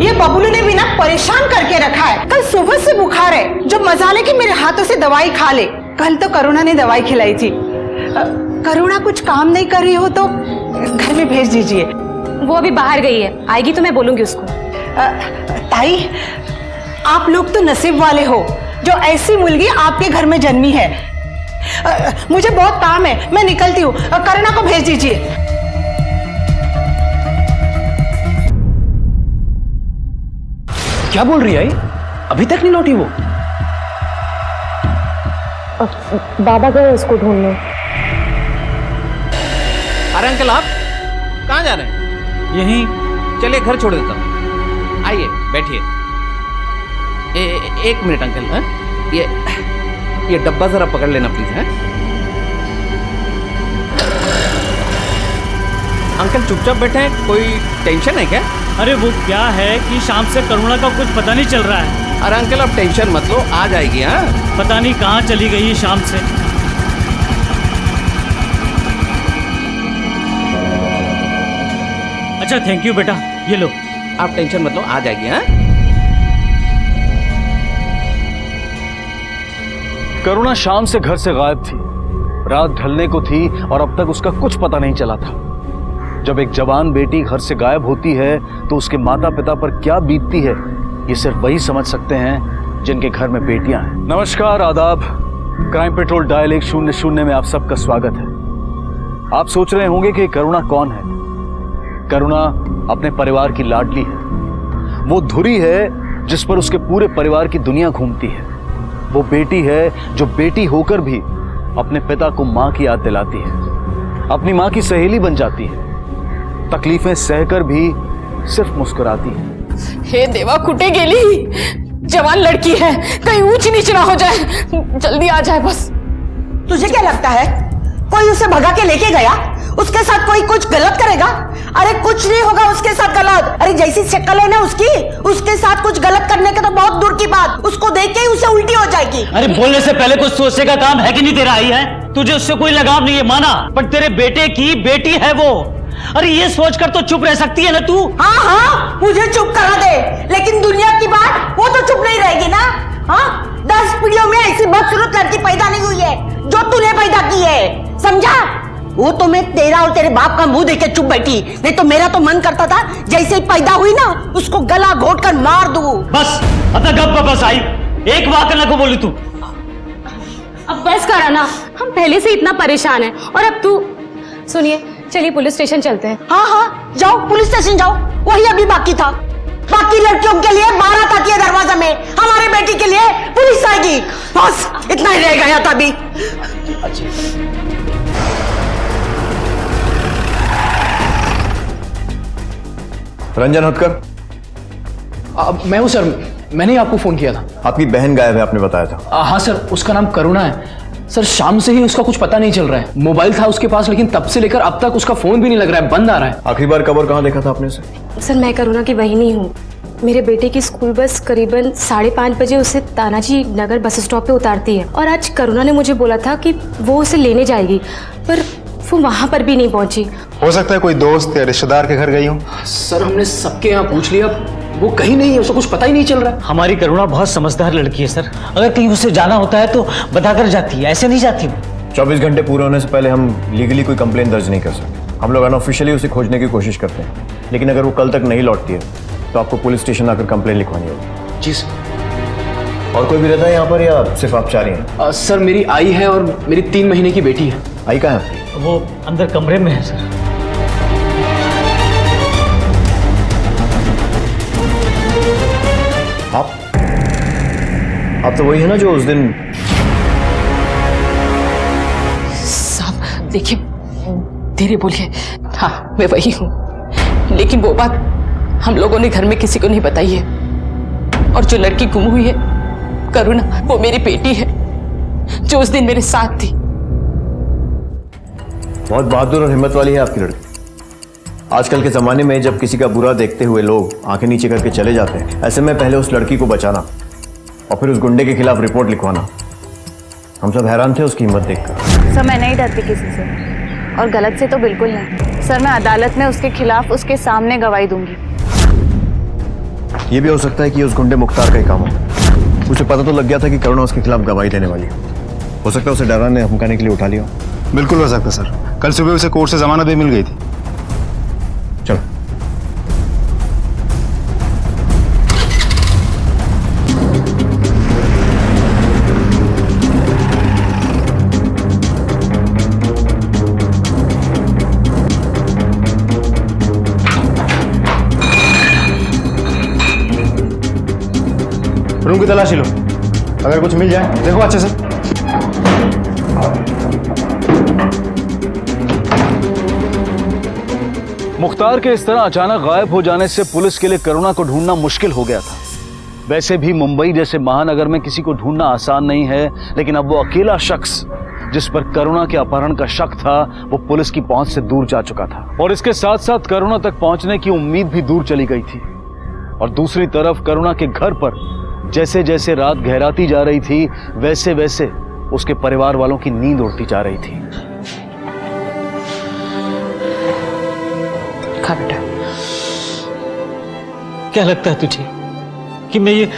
ये बबलू ने भी ना परेशान करके रखा है। कल सुबह से बुखार है, जो मजाले की मेरे हाथों से दवाई खा ले। कल तो करुणा ने दवाई खिलाई थी। करुणा कुछ काम नहीं कर रही हो तो घर में भेज दीजिए।
वो अभी बाहर गई है, आएगी तो मैं बोलूंगी उसको।
ताई, आप लोग तो नसीब वाले हो जो ऐसी मुलगी आपके घर में जन्मी है। मुझे बहुत काम है, मैं निकलती हूँ। करुणा को भेज दीजिए।
क्या बोल रही है? अभी तक नहीं लौटी वो?
बाबा गए उसको ढूंढने।
अरे अंकल, आप कहाँ जा रहे हैं? यहीं, चलिए घर छोड़ देता हूँ। आइए बैठिए। एक मिनट अंकल, हाँ? ये डब्बा जरा पकड़ लेना प्लीज। है अंकल, चुपचाप बैठे हैं, कोई टेंशन है क्या?
अरे वो क्या है कि शाम से करुणा का कुछ पता नहीं चल रहा है।
अरे अंकल, आप टेंशन मत लो, आ जाएगी। हाँ,
पता नहीं कहाँ चली गई है शाम से। अच्छा थैंक यू बेटा, ये लो।
आप टेंशन मत लो, आ जाएगी। हाँ,
करुणा शाम से घर से गायब थी। रात ढलने को थी और अब तक उसका कुछ पता नहीं चला था। जब एक जवान बेटी घर से गायब होती है तो उसके माता पिता पर क्या बीतती है, ये सिर्फ वही समझ सकते हैं जिनके घर में बेटियां हैं। नमस्कार, आदाब। क्राइम पेट्रोल डायल 100 में आप सबका स्वागत है। आप सोच रहे होंगे कि करुणा कौन है। करुणा अपने परिवार की लाडली है। वो धुरी है जिस पर उसके पूरे परिवार की दुनिया घूमती है। वो बेटी है जो बेटी होकर भी अपने पिता को माँ की याद दिलाती है, अपनी माँ की सहेली बन जाती है, तकलीफें सहकर भी सिर्फ मुस्कुराती है।
हे देवा, कुटे गेली। जवान लड़की है, कहीं ऊंच नीच ना हो जाए, जल्दी आ जाए बस।
तुझे क्या लगता है कोई उसे भगा के लेके गया? उसके साथ कोई कुछ गलत करेगा? अरे कुछ नहीं होगा उसके साथ गलत। अरे जैसी शक्ल है ना उसकी, उसके साथ कुछ गलत करने के तो बहुत दूर की बात, उसको देख के ही उसे उल्टी हो जाएगी।
अरे बोलने से पहले कुछ सोचने का काम है कि नहीं तेरा? आई है, तुझे उससे कोई लगाव नहीं है माना, पर तेरे बेटे की बेटी है वो। अरे ये सोचकर तो चुप रह सकती है ना तू?
हाँ हाँ, मुझे चुप करा दे, लेकिन दुनिया की बात वो तो चुप नहीं रहेगी ना। हाँ, 10 पीढ़ियों में ऐसी बदसूरत लड़की पैदा नहीं हुई है जो तूने पैदा की है, समझा? वो तो मैं तेरा और तेरे बाप का मुंह देख के चुप बैठी, नहीं तो मेरा तो मन करता था जैसे ही पैदा हुई ना उसको गला घोट कर मार दूं।
बस अब तक गप बस आई, एक वाक करने को बोली तू।
अब बस करा ना, हम पहले से इतना परेशान हैं और अब तू। सुनिए, चलिए पुलिस स्टेशन चलते हैं।
हाँ हाँ, जाओ पुलिस स्टेशन जाओ, वही अभी बाकी था। बाकी लड़कियों के लिए बारात आती है दरवाजा में, हमारे बेटी के लिए पुलिस आएगी। बस इतना ही रह गया था अभी।
रंजन हटकर।
मैं हूँ सर, मैंने ही आपको फोन किया था।
आपकी बहन गायब है, आपने बताया था।
हाँ सर, उसका नाम करुणा है। सर शाम से ही उसका कुछ पता नहीं चल रहा है। मोबाइल था उसके पास, लेकिन तब से लेकर अब तक उसका फोन भी नहीं लग रहा है, बंद आ रहा है।
आखिरी बार कब और कहाँ देखा था आपने उसे?
सर मैं करुणा की बहिनी हूँ। मेरे बेटे की स्कूल बस करीबन 5:30 बजे उसे तानाजी नगर बस स्टॉप पे उतारती है, और आज करुणा ने मुझे बोला था कि वो उसे लेने जाएगी, पर वो वहाँ पर भी नहीं पहुँची।
हो सकता है कोई दोस्त या रिश्तेदार के घर गई हो।
सर हमने सबके यहाँ पूछ लिया, वो कहीं नहीं है, उसको कुछ पता ही नहीं चल रहा है।
हमारी करुणा बहुत समझदार लड़की है सर, अगर कहीं उसे जाना होता है तो बताकर जाती है, ऐसे नहीं जाती वो।
24 घंटे पूरे होने से पहले हम लीगली कोई कंप्लेन दर्ज नहीं कर सकते। हम लोग अनऑफिशियली उसे खोजने की कोशिश करते हैं, लेकिन अगर वो कल तक नहीं लौटती है तो आपको पुलिस स्टेशन आकर कंप्लेन लिखवानी होगी।
जी सर।
और कोई भी रहता है यहाँ पर या सिर्फ आप 4 ही हैं?
सर मेरी आई है और मेरी 3 महीने की बेटी है।
आई कहाँ है आपकी?
वो अंदर कमरे में है सर।
आप तो वही है ना जो उस दिन?
साहब देखिए, धीरे बोलिए। हाँ मैं वही हूँ, लेकिन वो बात हम लोगों ने घर में किसी को नहीं बताई है। और जो लड़की गुम हुई है करुणा, वो मेरी बेटी है जो उस दिन मेरे साथ थी।
बहुत बहादुर और हिम्मत वाली है आपकी लड़की। आजकल के जमाने में जब किसी का बुरा देखते हुए लोग आंखें नीचे करके चले जाते हैं, ऐसे में पहले उस लड़की को बचाना और फिर उस गुंडे के खिलाफ रिपोर्ट लिखवाना, हम सब हैरान थे उसकी हिम्मत देखकर।
सर मैं नहीं डरती किसी से, और गलत से तो बिल्कुल नहीं। सर मैं अदालत में उसके खिलाफ उसके सामने गवाही दूंगी।
ये भी हो सकता है कि उस गुंडे मुख्तार का ही काम हो। उसे पता तो लग गया था कि करुणा उसके खिलाफ गवाही देने वाली है। हो सकता है उसे डराने धमकाने के लिए उठा लिया।
बिल्कुल हो सकता सर। कल सुबह उसे कोर्ट से जमानत भी मिल गई थी।
चलो
रूम की तलाशी लो, अगर कुछ मिल जाए देखो अच्छे से।
मुख्तार के इस तरह अचानक गायब हो जाने से पुलिस के लिए करुणा को ढूंढना मुश्किल हो गया था। वैसे भी मुंबई जैसे महानगर में किसी को ढूंढना आसान नहीं है, लेकिन अब वो अकेला शख्स जिस पर करुणा के अपहरण का शक था वो पुलिस की पहुंच से दूर जा चुका था, और इसके साथ साथ करुणा तक पहुंचने की उम्मीद भी दूर चली गई थी। और दूसरी तरफ करुणा के घर पर जैसे जैसे रात गहराती जा रही थी, वैसे वैसे उसके परिवार वालों की नींद उड़ती जा रही थी।
खा बेटा।
क्या लगता है तुझे कि मैं ये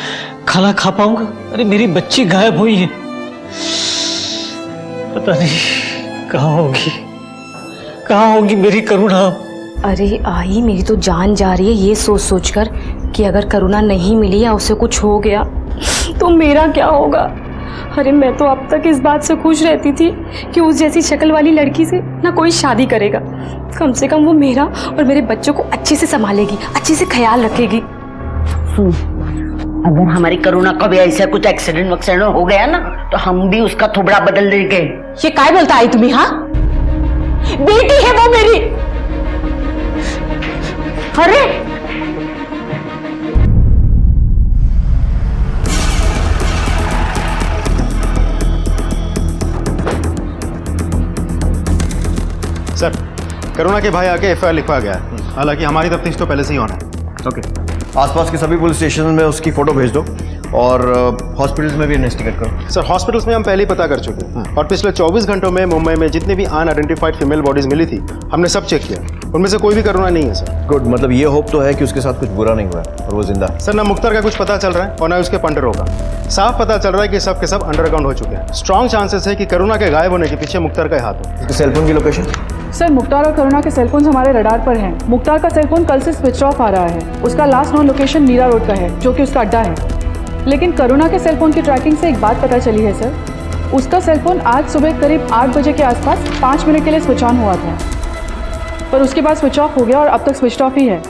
खाना खा पाऊंगा? अरे मेरी बच्ची गायब हुई है, पता नहीं कहाँ होगी मेरी करुणा।
अरे आई, मेरी तो जान जा रही है ये सोच सोच कर कि अगर करुणा नहीं मिली या उसे कुछ हो गया तो मेरा क्या होगा। अरे मैं तो अब तक इस बात से खुश रहती थी कि उस जैसी शक्ल वाली लड़की से ना कोई शादी करेगा। कम से कम वो मेरा और मेरे बच्चों को अच्छे से संभालेगी, अच्छे से ख्याल रखेगी।
अगर हमारी करुणा का भी ऐसा कुछ एक्सीडेंट वक्सीडेंट हो गया ना तो हम भी उसका थोबड़ा बदल देंगे।
ये काय बोलता आई तुम्ही? हाँ, बेटी है वो मेरी। अरे
सर, करुणा के भाई आके एफआईआर लिखवा गया है। हालांकि हमारी तफ्तीश तो पहले से ही होना है।
ओके, आसपास के सभी पुलिस स्टेशन में उसकी फोटो भेज दो और हॉस्पिटल्स में भी इन्वेस्टिगेट करो।
सर, हॉस्पिटल्स में हम पहले ही पता कर चुके हैं और पिछले 24 घंटों में मुंबई में जितने भी अनआइडेंटिफाइड फीमेल बॉडीज मिली थी हमने सब चेक किया, उनमें से कोई भी करुणा नहीं है सर।
गुड, मतलब ये होप तो है कि उसके साथ कुछ बुरा नहीं हुआ और वो जिंदा है।
सर, ना मुख्तार का कुछ पता चल रहा है और ना उसके पंडरों का। साफ पता चल रहा है कि सब के सब अंडरग्राउंड हो चुके हैं। स्ट्रॉन्ग चांसेस है कि करुणा के गायब होने के पीछे मुख्तार का ही हाथ हो।
सेल फोन की लोकेशन?
सर मुख्तार और करुणा के सेलफोन हमारे रडार पर हैं। मुख्तार का सेलफोन कल से स्विच ऑफ आ रहा है। उसका last known location Mira Road का है जो कि उसका अड्डा है। लेकिन करुणा के सेलफोन की ट्रैकिंग से एक बात पता चली है सर, उसका सेलफोन आज सुबह करीब 8 बजे के आसपास 5 मिनट के लिए स्विच ऑन हुआ था, पर उसके बाद स्विच ऑफ हो गया और अब तक स्विच ऑफ ही है।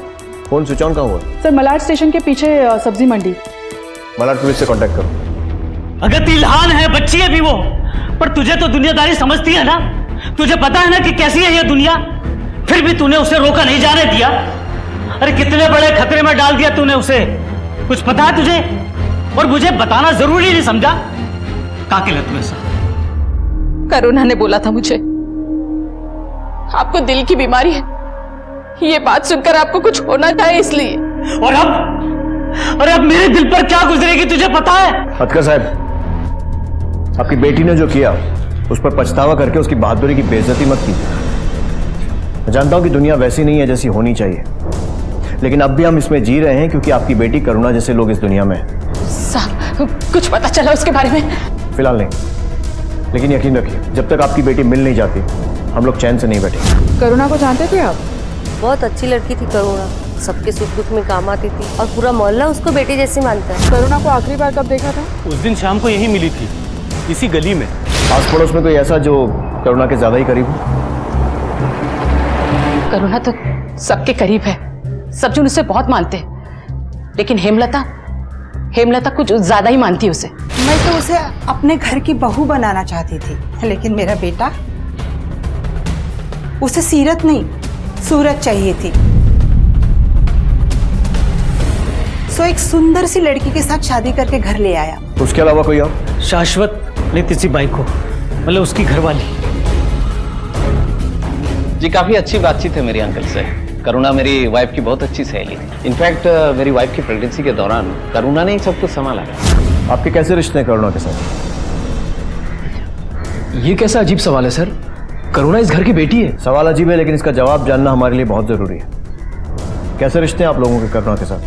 फोन स्विच ऑन कहाँ हुआ?
सर मलाड स्टेशन के पीछे सब्जी मंडी।
मलाड पुलिस से कांटेक्ट करो।
अगर तिलहान है, बच्ची है भी वो, पर तुझे तो दुनियादारी समझती है ना। तुझे पता है ना कि कैसी है ये दुनिया, फिर भी तूने उसे रोका नहीं जाने दिया। अरे कितने बड़े खतरे में डाल दिया तूने उसे, कुछ पता है तुझे? और मुझे बताना जरूरी नहीं समझा? क्या के लिए ऐसा?
करुणा ने बोला था मुझे आपको दिल की बीमारी है, ये बात सुनकर आपको कुछ होना चाहिए इसलिए।
और अब अरे अब मेरे दिल पर क्या गुजरेगी तुझे पता है?
हतकर साहब, आपकी बेटी ने जो किया उस पर पछतावा करके उसकी बहादुरी की बेइज्जती मत कीजिए। मैं जानता हूं कि दुनिया वैसी नहीं है जैसी होनी चाहिए, लेकिन अब भी हम इसमें जी रहे हैं क्योंकि आपकी बेटी करुणा जैसे लोग इस दुनिया में हैं।
साहब कुछ पता चला उसके बारे में?
फिलहाल नहीं, लेकिन यकीन रखिए जब तक आपकी बेटी मिल नहीं जाती हम लोग चैन से नहीं बैठे।
करुणा को जानते थे आप?
बहुत अच्छी लड़की थी करुणा।
सबके सुख दुख में काम आती थी और पूरा मोहल्ला उसको बेटी जैसी मानता है।
करुणा को आखिरी बार कब देखा था?
उस दिन शाम को यही मिली थी, इसी गली में।
आस पड़ोस में कोई ऐसा जो करुणा के ज्यादा ही करीब हो?
करुणा तो सबके करीब है, सब जन उसे बहुत मानते हैं, लेकिन हेमलता कुछ ज्यादा ही मानती है उसे।
मैं तो उसे अपने घर की बहू बनाना चाहती थी, लेकिन मेरा बेटा, उसे सीरत नहीं सूरत चाहिए थी। सो एक सुंदर सी लड़की के साथ शादी करके घर ले आया।
उसके अलावा कोई और?
शाश्वत ने किसी बाई को, मतलब उसकी घरवाली।
जी काफी अच्छी बातचीत है मेरी अंकल से। करुणा मेरी वाइफ की बहुत अच्छी सहेली है। इनफैक्ट मेरी वाइफ की प्रेगनेंसी के दौरान करुणा ने ही सब कुछ संभाला है।
आपके कैसे रिश्ते हैं करुणा के साथ?
ये कैसा अजीब सवाल है सर? करुणा इस घर की बेटी है।
सवाल अजीब है, लेकिन इसका जवाब जानना हमारे लिए बहुत जरूरी है। कैसे रिश्ते हैं आप लोगों के करुणा के साथ?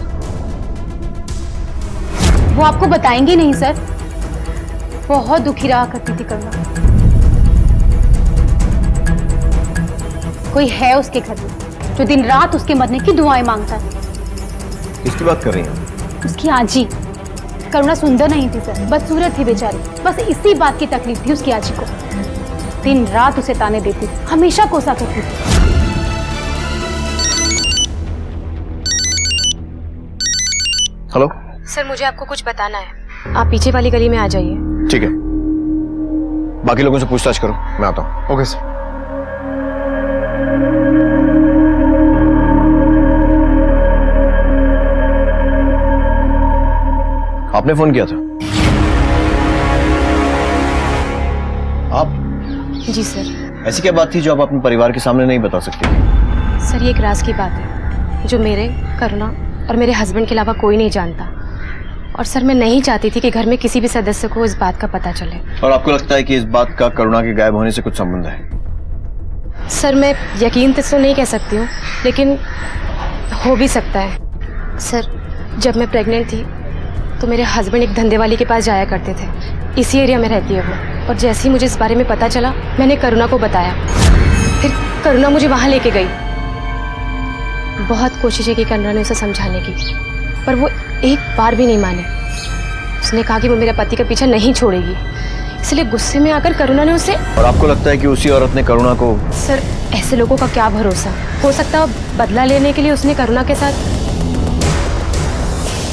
वो आपको बताएंगे नहीं सर। बहुत दुखी रहा करती थी करुणा। कोई है उसके घर में जो दिन रात उसके मरने की दुआएं मांगता है।
किसकी बात कर रही हैं?
उसकी आजी। करुणा सुंदर नहीं थी सर, बदसूरत थी बेचारी। बस इसी बात की तकलीफ थी उसकी आजी को। दिन रात उसे ताने देती, हमेशा कोसा करती थी।
हेलो
सर, मुझे आपको कुछ बताना है। आप पीछे वाली गली में आ जाइए।
ठीक है, बाकी लोगों से पूछताछ करो, मैं आता हूँ। Okay sir. आपने फोन किया था? आप?
जी सर।
ऐसी क्या बात थी जो आप अपने परिवार के सामने नहीं बता सकती?
सर, ये एक राज की बात है जो मेरे, करुणा और मेरे हस्बैंड के अलावा कोई नहीं जानता। और सर, मैं नहीं चाहती थी कि घर में किसी भी सदस्य को इस बात का पता चले।
और आपको लगता है कि इस बात का करुणा के गायब होने से कुछ संबंध है?
सर, मैं यकीन तो नहीं कह सकती हूँ, लेकिन हो भी सकता है। सर, जब मैं प्रेग्नेंट थी तो मेरे हस्बैंड एक धंधे वाली के पास जाया करते थे। इसी एरिया में रहती है वो। और जैसे ही मुझे इस बारे में पता चला, मैंने करुणा को बताया। फिर करुणा मुझे वहाँ लेके गई। बहुत कोशिशें की करुणा ने उसे समझाने की, पर वो एक बार भी नहीं माने। उसने कहा कि वो मेरे पति का पीछा नहीं छोड़ेगी। इसलिए गुस्से में आकर करुणा ने उसे।
और आपको लगता है कि उसी औरत ने करुणा को?
सर, ऐसे लोगों का क्या भरोसा। हो सकता है बदला लेने के लिए उसने करुणा के साथ।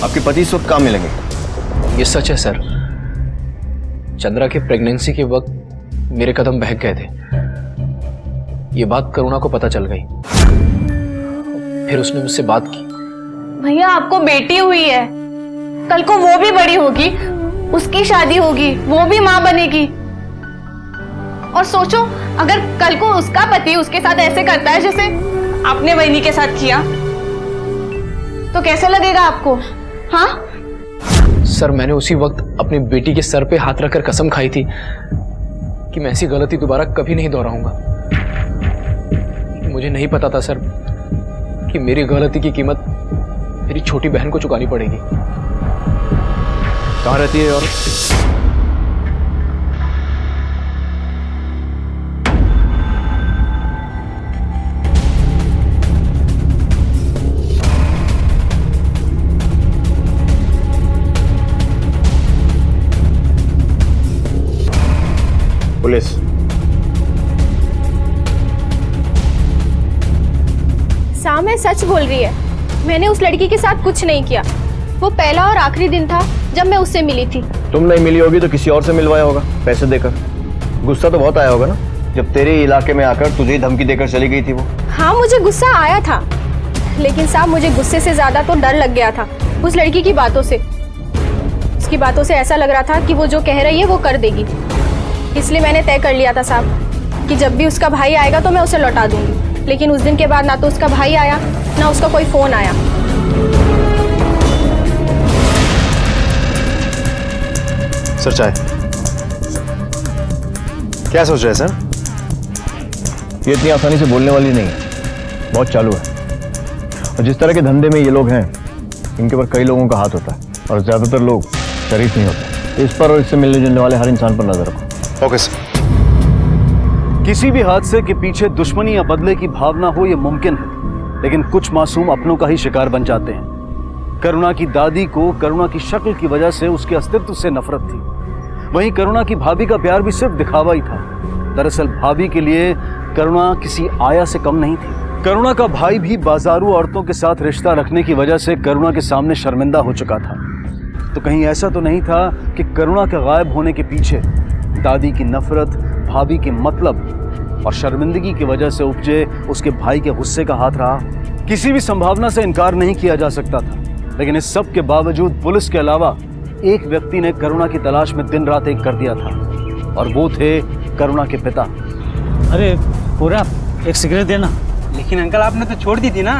आपके पति इस वक्त कहाँ मिलेंगे?
ये सच है सर। चंद्रा की प्रेगनेंसी के वक्त मेरे कदम बहक गए थे। ये बात करुणा को पता चल गई। फिर उसने मुझसे बात की।
भैया, आपको बेटी हुई है, कल को वो भी बड़ी होगी, उसकी शादी होगी, वो भी माँ बनेगी। और सोचो, अगर कल को उसका पति उसके साथ ऐसे करता है जैसे आपने वैनी के साथ किया, तो कैसे लगेगा आपको? हाँ
सर, मैंने उसी वक्त अपनी बेटी के सर पे हाथ रखकर कसम खाई थी कि मैं ऐसी गलती दोबारा कभी नहीं दोहराऊंगा। मुझे नहीं पता था सर कि मेरी गलती की कीमत मेरी छोटी बहन को चुकानी पड़ेगी।
कहाँ रहती है औरत? पुलिस।
साम सच बोल रही है। मैंने उस लड़की के साथ कुछ नहीं किया। वो पहला और आखिरी दिन था जब मैं उससे मिली थी।
तुम नहीं मिली होगी तो किसी और से मिलवाया होगा पैसे देकर। गुस्सा तो बहुत आया होगा ना, जब तेरे इलाके में आकर तुझे ही धमकी देकर चली गई थी वो।
हाँ, मुझे गुस्सा आया था, लेकिन साहब मुझे गुस्से से ज्यादा तो डर लग गया था उस लड़की की बातों से। उसकी बातों से ऐसा लग रहा था कि वो जो कह रही है वो कर देगी। इसलिए मैंने तय कर लिया था साहब कि जब भी उसका भाई आएगा तो मैं उसे लौटा दूंगी। लेकिन उस दिन के बाद ना तो उसका भाई आया, ना उसका कोई फोन आया।
सर, चाय। क्या सोच रहे हैं सर? ये इतनी आसानी से बोलने वाली नहीं है, बहुत चालू है। और जिस तरह के धंधे में ये लोग हैं, इनके ऊपर कई लोगों का हाथ होता है और ज्यादातर लोग शरीफ नहीं होते। इस पर और इससे मिलने जुलने वाले हर इंसान पर नजर रखो। Okay sir.
किसी भी हादसे के पीछे दुश्मनी या बदले की भावना हो, यह मुमकिन है, लेकिन कुछ मासूम अपनों का ही शिकार बन जाते हैं। करुणा की दादी को करुणा की शक्ल की वजह से उसके अस्तित्व से नफरत थी। वहीं करुणा की भाभी का प्यार भी सिर्फ दिखावा ही था। दरअसल भाभी के लिए करुणा किसी आया से कम नहीं थी। करुणा का भाई भी बाजारू औरतों के साथ रिश्ता रखने की वजह से करुणा के सामने शर्मिंदा हो चुका था। तो कहीं ऐसा तो नहीं था कि करुणा के गायब होने के पीछे दादी की नफरत, भाभी के मतलब और शर्मिंदगी की वजह से उपजे उसके भाई के गुस्से का हाथ रहा? किसी भी संभावना से इनकार नहीं किया जा सकता था, लेकिन इस सब के बावजूद पुलिस के अलावा एक व्यक्ति ने करुणा की तलाश में दिन रात एक कर दिया था, और वो थे करुणा के पिता।
अरे पूरा एक सिगरेट देना। लेकिन अंकल आपने तो छोड़ दी थी ना,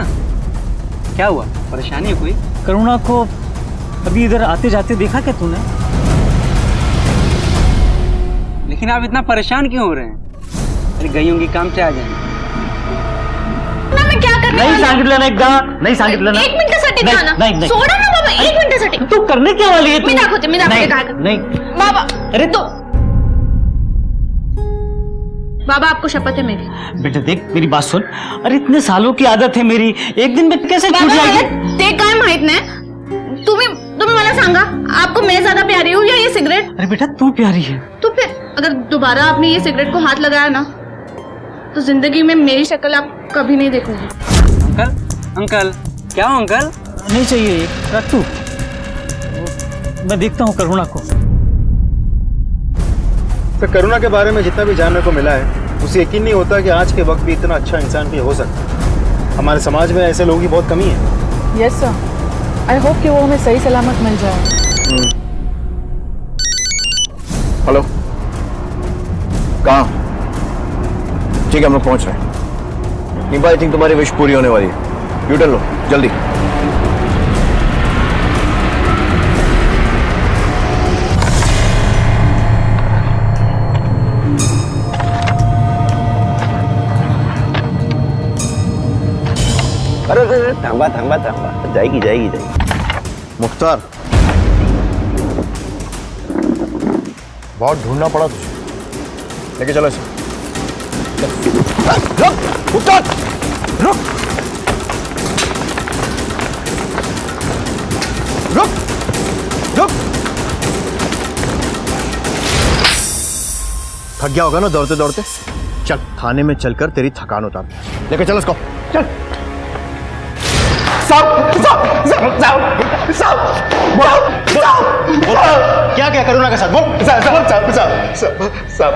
क्या हुआ, परेशानी है कोई? करुणा को अभी इधर आते जाते देखा क्या तूने? लेकिन आप इतना परेशान क्यों हो रहे हैं? अरे गई होंगी, काम से आ जाएंगे।
मैं क्या कर
नहीं सांगितलं ना एकदा, नहीं सांगितलं ना।
1 मिनिटासाठी
नाही,
ना
नाही, नाही.
सोडा ना बाबा, 1 मिनिटासाठी.
तू करने क्या वाली है?
मी दाखवते
नहीं,
काय करते.
नहीं.
बाबा
अरे
तो बाबा आपको शपथ है मेरी.
बेटा देख मेरी बात सुन. अरे इतने सालों की आदत है मेरी, एक दिन में कैसे छूट जाएगी?
ते काय माहित नाही. तुम्ही मला सांगा, आपको मैं ज्यादा प्यारी हूँ या ये सिगरेट?
अरे बेटा तू प्यारी है.
तो फिर अगर दोबारा आपने ये सिगरेट को हाथ लगाया ना, तो जिंदगी में मेरी शक्ल आप कभी नहीं देखोगे.
अंकल, अंकल क्या हो अंकल? नहीं चाहिए, रख तू. मैं देखता हूँ करुणा को.
सर करुणा के बारे में जितना भी जानने को मिला है, उसे यकीन नहीं होता कि आज के वक्त भी इतना अच्छा इंसान भी हो सकता है. हमारे समाज में ऐसे लोगों की बहुत कमी है.
यस सर, आई होप कि वो हमें सही सलामत मिल जाए.
हेलो, कहाँ? ठीक है हम लोग पहुंच रहे हैं. निभा आई थिंक तुम्हारी विश पूरी होने वाली है. यू टर्न लो जल्दी.
अरे थांबा थांबा थांबा, जाएगी जाएगी जाएगी.
मुख्तार, बहुत ढूंढना पड़ा तुझे. लेके चलो इसे. रुक मुख्तार, रुक रुक रुक. थक गया होगा ना दौड़ते दौड़ते. चल थाने में चलकर तेरी थकान उतार. लेके चलो इसको. चल. क्या क्या करुणा के साथ बोल.
साहब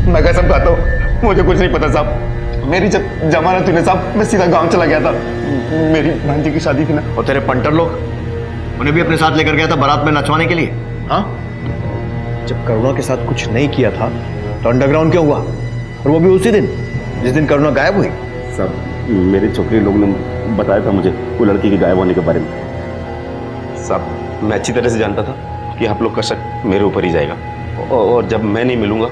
मैं कसम खाता हूँ, मुझे कुछ नहीं पता साहब. मेरी जब जमानत हुई ना साहब, मैं सीधा गांव चला गया था. मेरी भांजी की शादी थी ना.
और तेरे पंटर लोग, उन्हें भी अपने साथ लेकर गया था बारात में नचवाने के लिए. हाँ, जब करुणा के साथ कुछ नहीं किया था तो अंडरग्राउंड क्यों हुआ? और वो भी उसी दिन जिस दिन करुणा गायब हुई.
साहब मेरे छोकरी लोग ने बताया था मुझे वो लड़की के गायब होने के बारे में. साहब मैं अच्छी तरह से जानता था कि आप लोग का शक मेरे ऊपर ही जाएगा, और जब मैं नहीं मिलूंगा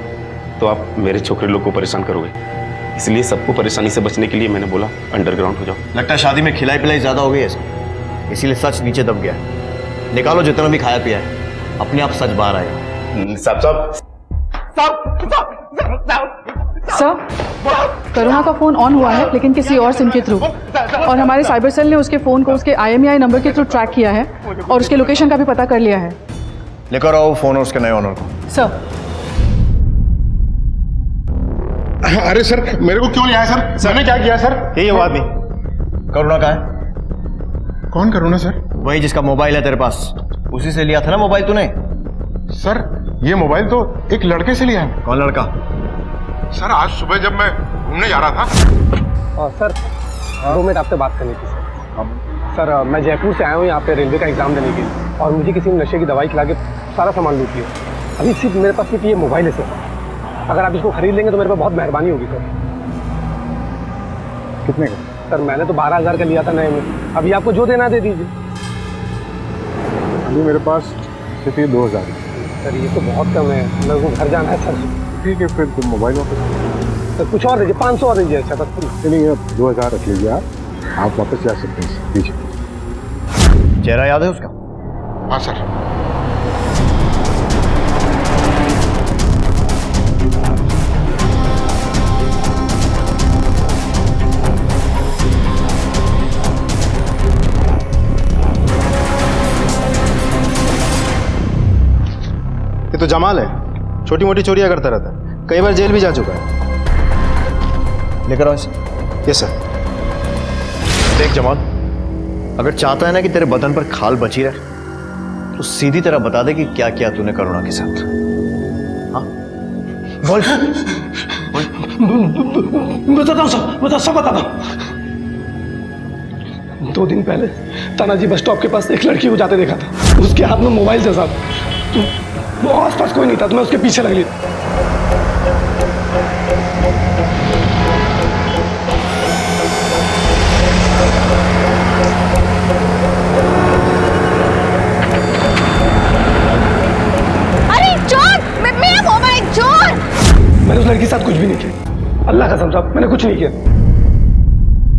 तो आप मेरे छोकरे लोग को परेशान करोगे. इसलिए सबको परेशानी से बचने के लिए मैंने बोला अंडरग्राउंड हो जाओ.
लगता है शादी में खिलाई पिलाई ज्यादा हो गई है इसको, इसीलिए सच नीचे दब गया है. निकालो जितना भी खाया पिया है, अपने आप सच बाहर आएगा.
साहब साहब
सर, करुणा का फोन ऑन हुआ है लेकिन किसी और सिम के थ्रू, और हमारे साइबर सेल ने उसके फोन को उसके IMEI नंबर के थ्रू ट्रैक किया है और उसके लोकेशन का भी पता कर लिया है.
लेकर आओ फोन और उसके नए ऑनर को.
सर.
अरे सर मेरे को क्यों लिया है सर? मैंने क्या किया सर?
यही वो आदमी. करुणा का है.
कौन करुणा सर?
वही जिसका मोबाइल है तेरे पास, उसी से लिया था ना मोबाइल तूने.
सर ये मोबाइल तो एक लड़के से लिया है.
कौन लड़का?
सर आज सुबह जब मैं घूमने जा रहा था.
सर 2 मिनट आपसे बात करनी थी सर. मैं जयपुर से आया हूँ यहाँ पे रेलवे का एग्जाम देने के लिए, और मुझे किसी ने नशे की दवाई खिला के सारा सामान लूट लिया. अभी सिर्फ मेरे पास सिर्फ ये मोबाइल है सर. अगर आप इसको खरीद लेंगे तो मेरे पे बहुत मेहरबानी होगी सर.
कितने का?
सर मैंने तो 12,000 का लिया था नए में. अभी आपको जो देना दे दीजिए.
अभी मेरे पास सिर्फ ये 2,000.
सर ये तो बहुत कम है, मेरे को घर जाना है सर.
ठीक है फिर तुम मोबाइल वापस.
सर कुछ और दीजिए, 500 और दीजिए. अच्छा बस
नहीं, अब 2,000 रख लीजिए आप वापस जा सकते हैं. दीजिए.
चेहरा याद है उसका?
हाँ सर.
जमाल है, छोटी मोटी चोरियां करता रहता है, कई बार जेल भी जा चुका है।
लेकर आओ इसे।
Yes sir.
देख जमाल, अगर चाहता है ना कि तेरे बदन पर खाल बची रहे तो सीधी तरह बता दे कि क्या किया तूने करुणा के साथ। हाँ बोल।
बताता हूँ सब, सब बताता हूँ। 2 दिन पहले तानाजी बस स्टॉप के पास एक लड़की को जाते देखा था। उसके हाथ में मोबाइल था साहब। तो वो आसपास कोई नहीं था तो मैं उसके पीछे लग ली। मैंने उस लड़की के साथ कुछ भी नहीं किया, अल्लाह कसम साहब, मैंने कुछ नहीं किया।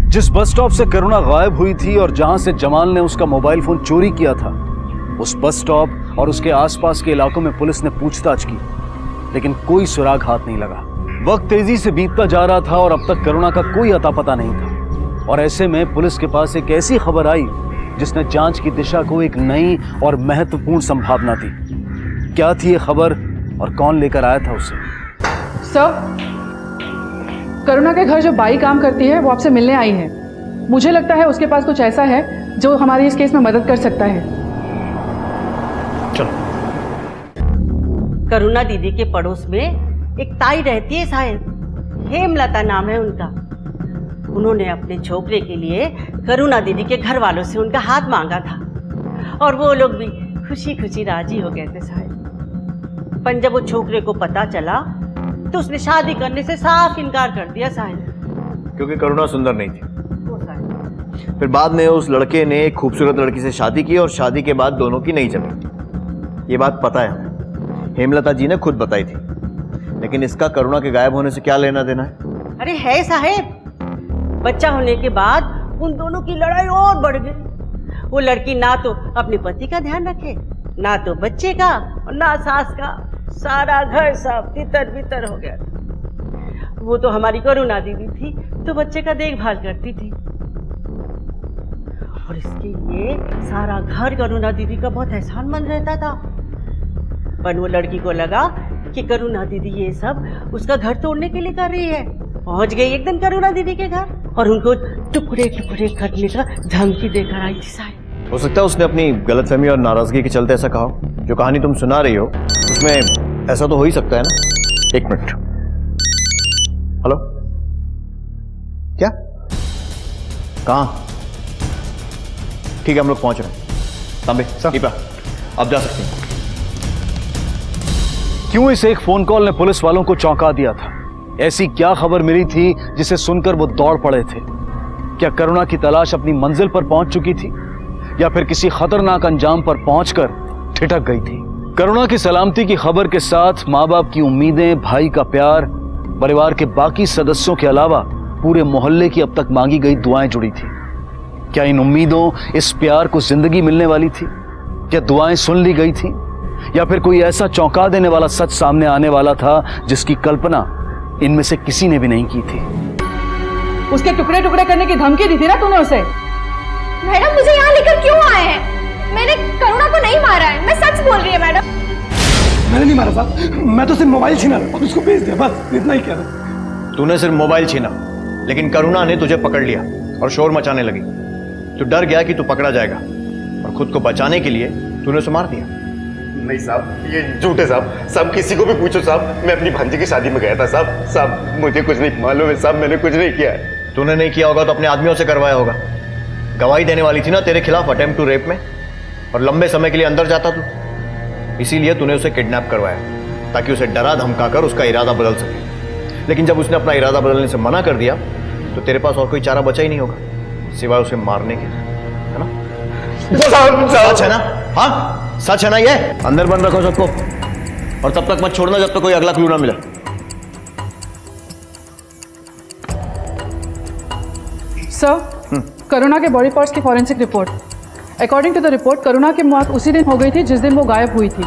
जिस बस स्टॉप से करुणा गायब हुई थी और जहां से जमाल ने उसका मोबाइल फोन चोरी किया था, उस बस स्टॉप और उसके आसपास के इलाकों में पुलिस ने पूछताछ की, लेकिन कोई सुराग हाथ नहीं लगा। वक्त तेजी से बीतता जा रहा था और अब तक करुणा का कोई अता पता नहीं था। और ऐसे में पुलिस के पास एक ऐसी खबर आई जिसने जांच की दिशा को एक नई और महत्वपूर्ण संभावना दी। क्या थी ये खबर और कौन लेकर आया था उसे?
सर, करुणा के घर जो बाई काम करती है वो आपसे मिलने आई है। मुझे लगता है उसके पास कुछ ऐसा है जो हमारी इस केस में मदद कर सकता है।
चलो।
करुणा दीदी के पड़ोस में एक ताई रहती है साहब, हेमलता नाम है उनका। उन्होंने अपने छोकरे के लिए करुणा दीदी के घर वालों से उनका हाथ मांगा था और वो लोग भी खुशी खुशी राजी हो गए थे साहब। पर जब वो छोकरे को पता चला तो उसने शादी करने से साफ इनकार कर दिया साहब।
क्योंकि करुणा सुंदर नहीं थी। फिर बाद में उस लड़के ने एक खूबसूरत लड़की से शादी की और शादी के बाद दोनों की नहीं जमी। ये बात पता है हमें, हेमलता जी ने खुद बताई थी। लेकिन इसका करुणा के गायब होने से क्या लेना देना है?
अरे है साहब, बच्चा होने के बाद उन दोनों की लड़ाई और बढ़ गई। वो लड़की ना तो अपने पति का ध्यान रखे, ना तो बच्चे का और ना सास का। सारा घर सब तितर बितर हो गया था। वो तो हमारी करुणा दीदी थी तो बच्चे का देखभाल करती थी और इसके लिए सारा घर करुणा दीदी का बहुत एहसानमंद रहता था। पर वो लड़की को लगा कि करुणा दीदी ये सब उसका घर तोड़ने के लिए कर रही है। पहुंच गई एक दिन करुणा दीदी के घर और उनको टुकड़े टुकड़े करने का धमकी देकर आई थी साहब।
हो सकता है उसने अपनी गलतफहमी और नाराजगी के चलते ऐसा कहा। जो कहानी तुम सुना रही हो उसमें ऐसा तो हो ही सकता है ना। एक मिनट। हेलो, क्या? कहाँ? ठीक है, हम लोग पहुंच रहे हैं। तांबे, दीपा, आप जा सकते हैं।
क्यों इस एक फोन कॉल ने पुलिस वालों को चौंका दिया था? ऐसी क्या खबर मिली थी जिसे सुनकर वो दौड़ पड़े थे? क्या करुणा की तलाश अपनी मंजिल पर पहुंच चुकी थी या फिर किसी खतरनाक अंजाम पर पहुंचकर ठिठक गई थी? करुणा की सलामती की खबर के साथ माँ बाप की उम्मीदें, भाई का प्यार, परिवार के बाकी सदस्यों के अलावा पूरे मोहल्ले की अब तक मांगी गई दुआएं जुड़ी थी। क्या इन उम्मीदों, इस प्यार को जिंदगी मिलने वाली थी? क्या दुआएं सुन ली गई थी या फिर कोई ऐसा चौंका देने वाला सच सामने आने वाला था जिसकी कल्पना इनमें से किसी ने भी नहीं की थी?
उसके टुकड़े टुकड़े करने की धमकी दी थी ना तूने उसे?
मैडम, मुझे यहाँ लेकर क्यों आए हैं? मैंने करुणा को नहीं मारा है, मैं सच बोल रही है मैडम।
मैंने नहीं मारा साहब, मैं तो सिर्फ मोबाइल छीना और उसको भेज दिया, बस इतना ही किया था।
तूने सिर्फ मोबाइल छीना, लेकिन करुणा ने तुझे पकड़ लिया और शोर मचाने लगी। तू डर गया कि तू पकड़ा जाएगा और खुद को बचाने के लिए तूने उसे मार दिया।
नहीं साहब, ये झूठ है साहब। साहब किसी को भी पूछो साहब, मैं अपनी भांजी की शादी में गया था साहब। साहब मुझे कुछ नहीं मालूम है साहब, मैंने कुछ नहीं किया है।
तूने नहीं किया होगा तो अपने आदमियों से करवाया होगा। गवाही देने वाली थी ना तेरे खिलाफ अटेम्प्ट टू रेप में, और लंबे समय के लिए अंदर जाता तू। इसीलिए तूने उसे किडनैप करवाया ताकि उसे डरा धमका कर उसका इरादा बदल सके। लेकिन जब उसने अपना इरादा बदलने से मना कर दिया तो तेरे पास और कोई चारा बचा ही नहीं होगा सिवाय उसे मारने के, है ना? सच है ना? हाँ सच है ना? ये अंदर बंद रखो सबको और तब तक मत छोड़ना जब तक कोई अगला क्लू ना मिला।
सर, करुणा के बॉडी पार्ट्स की forensic report. According to the report, Karuna की मौत उसी दिन हो गई थी जिस दिन वो गायब हुई थी।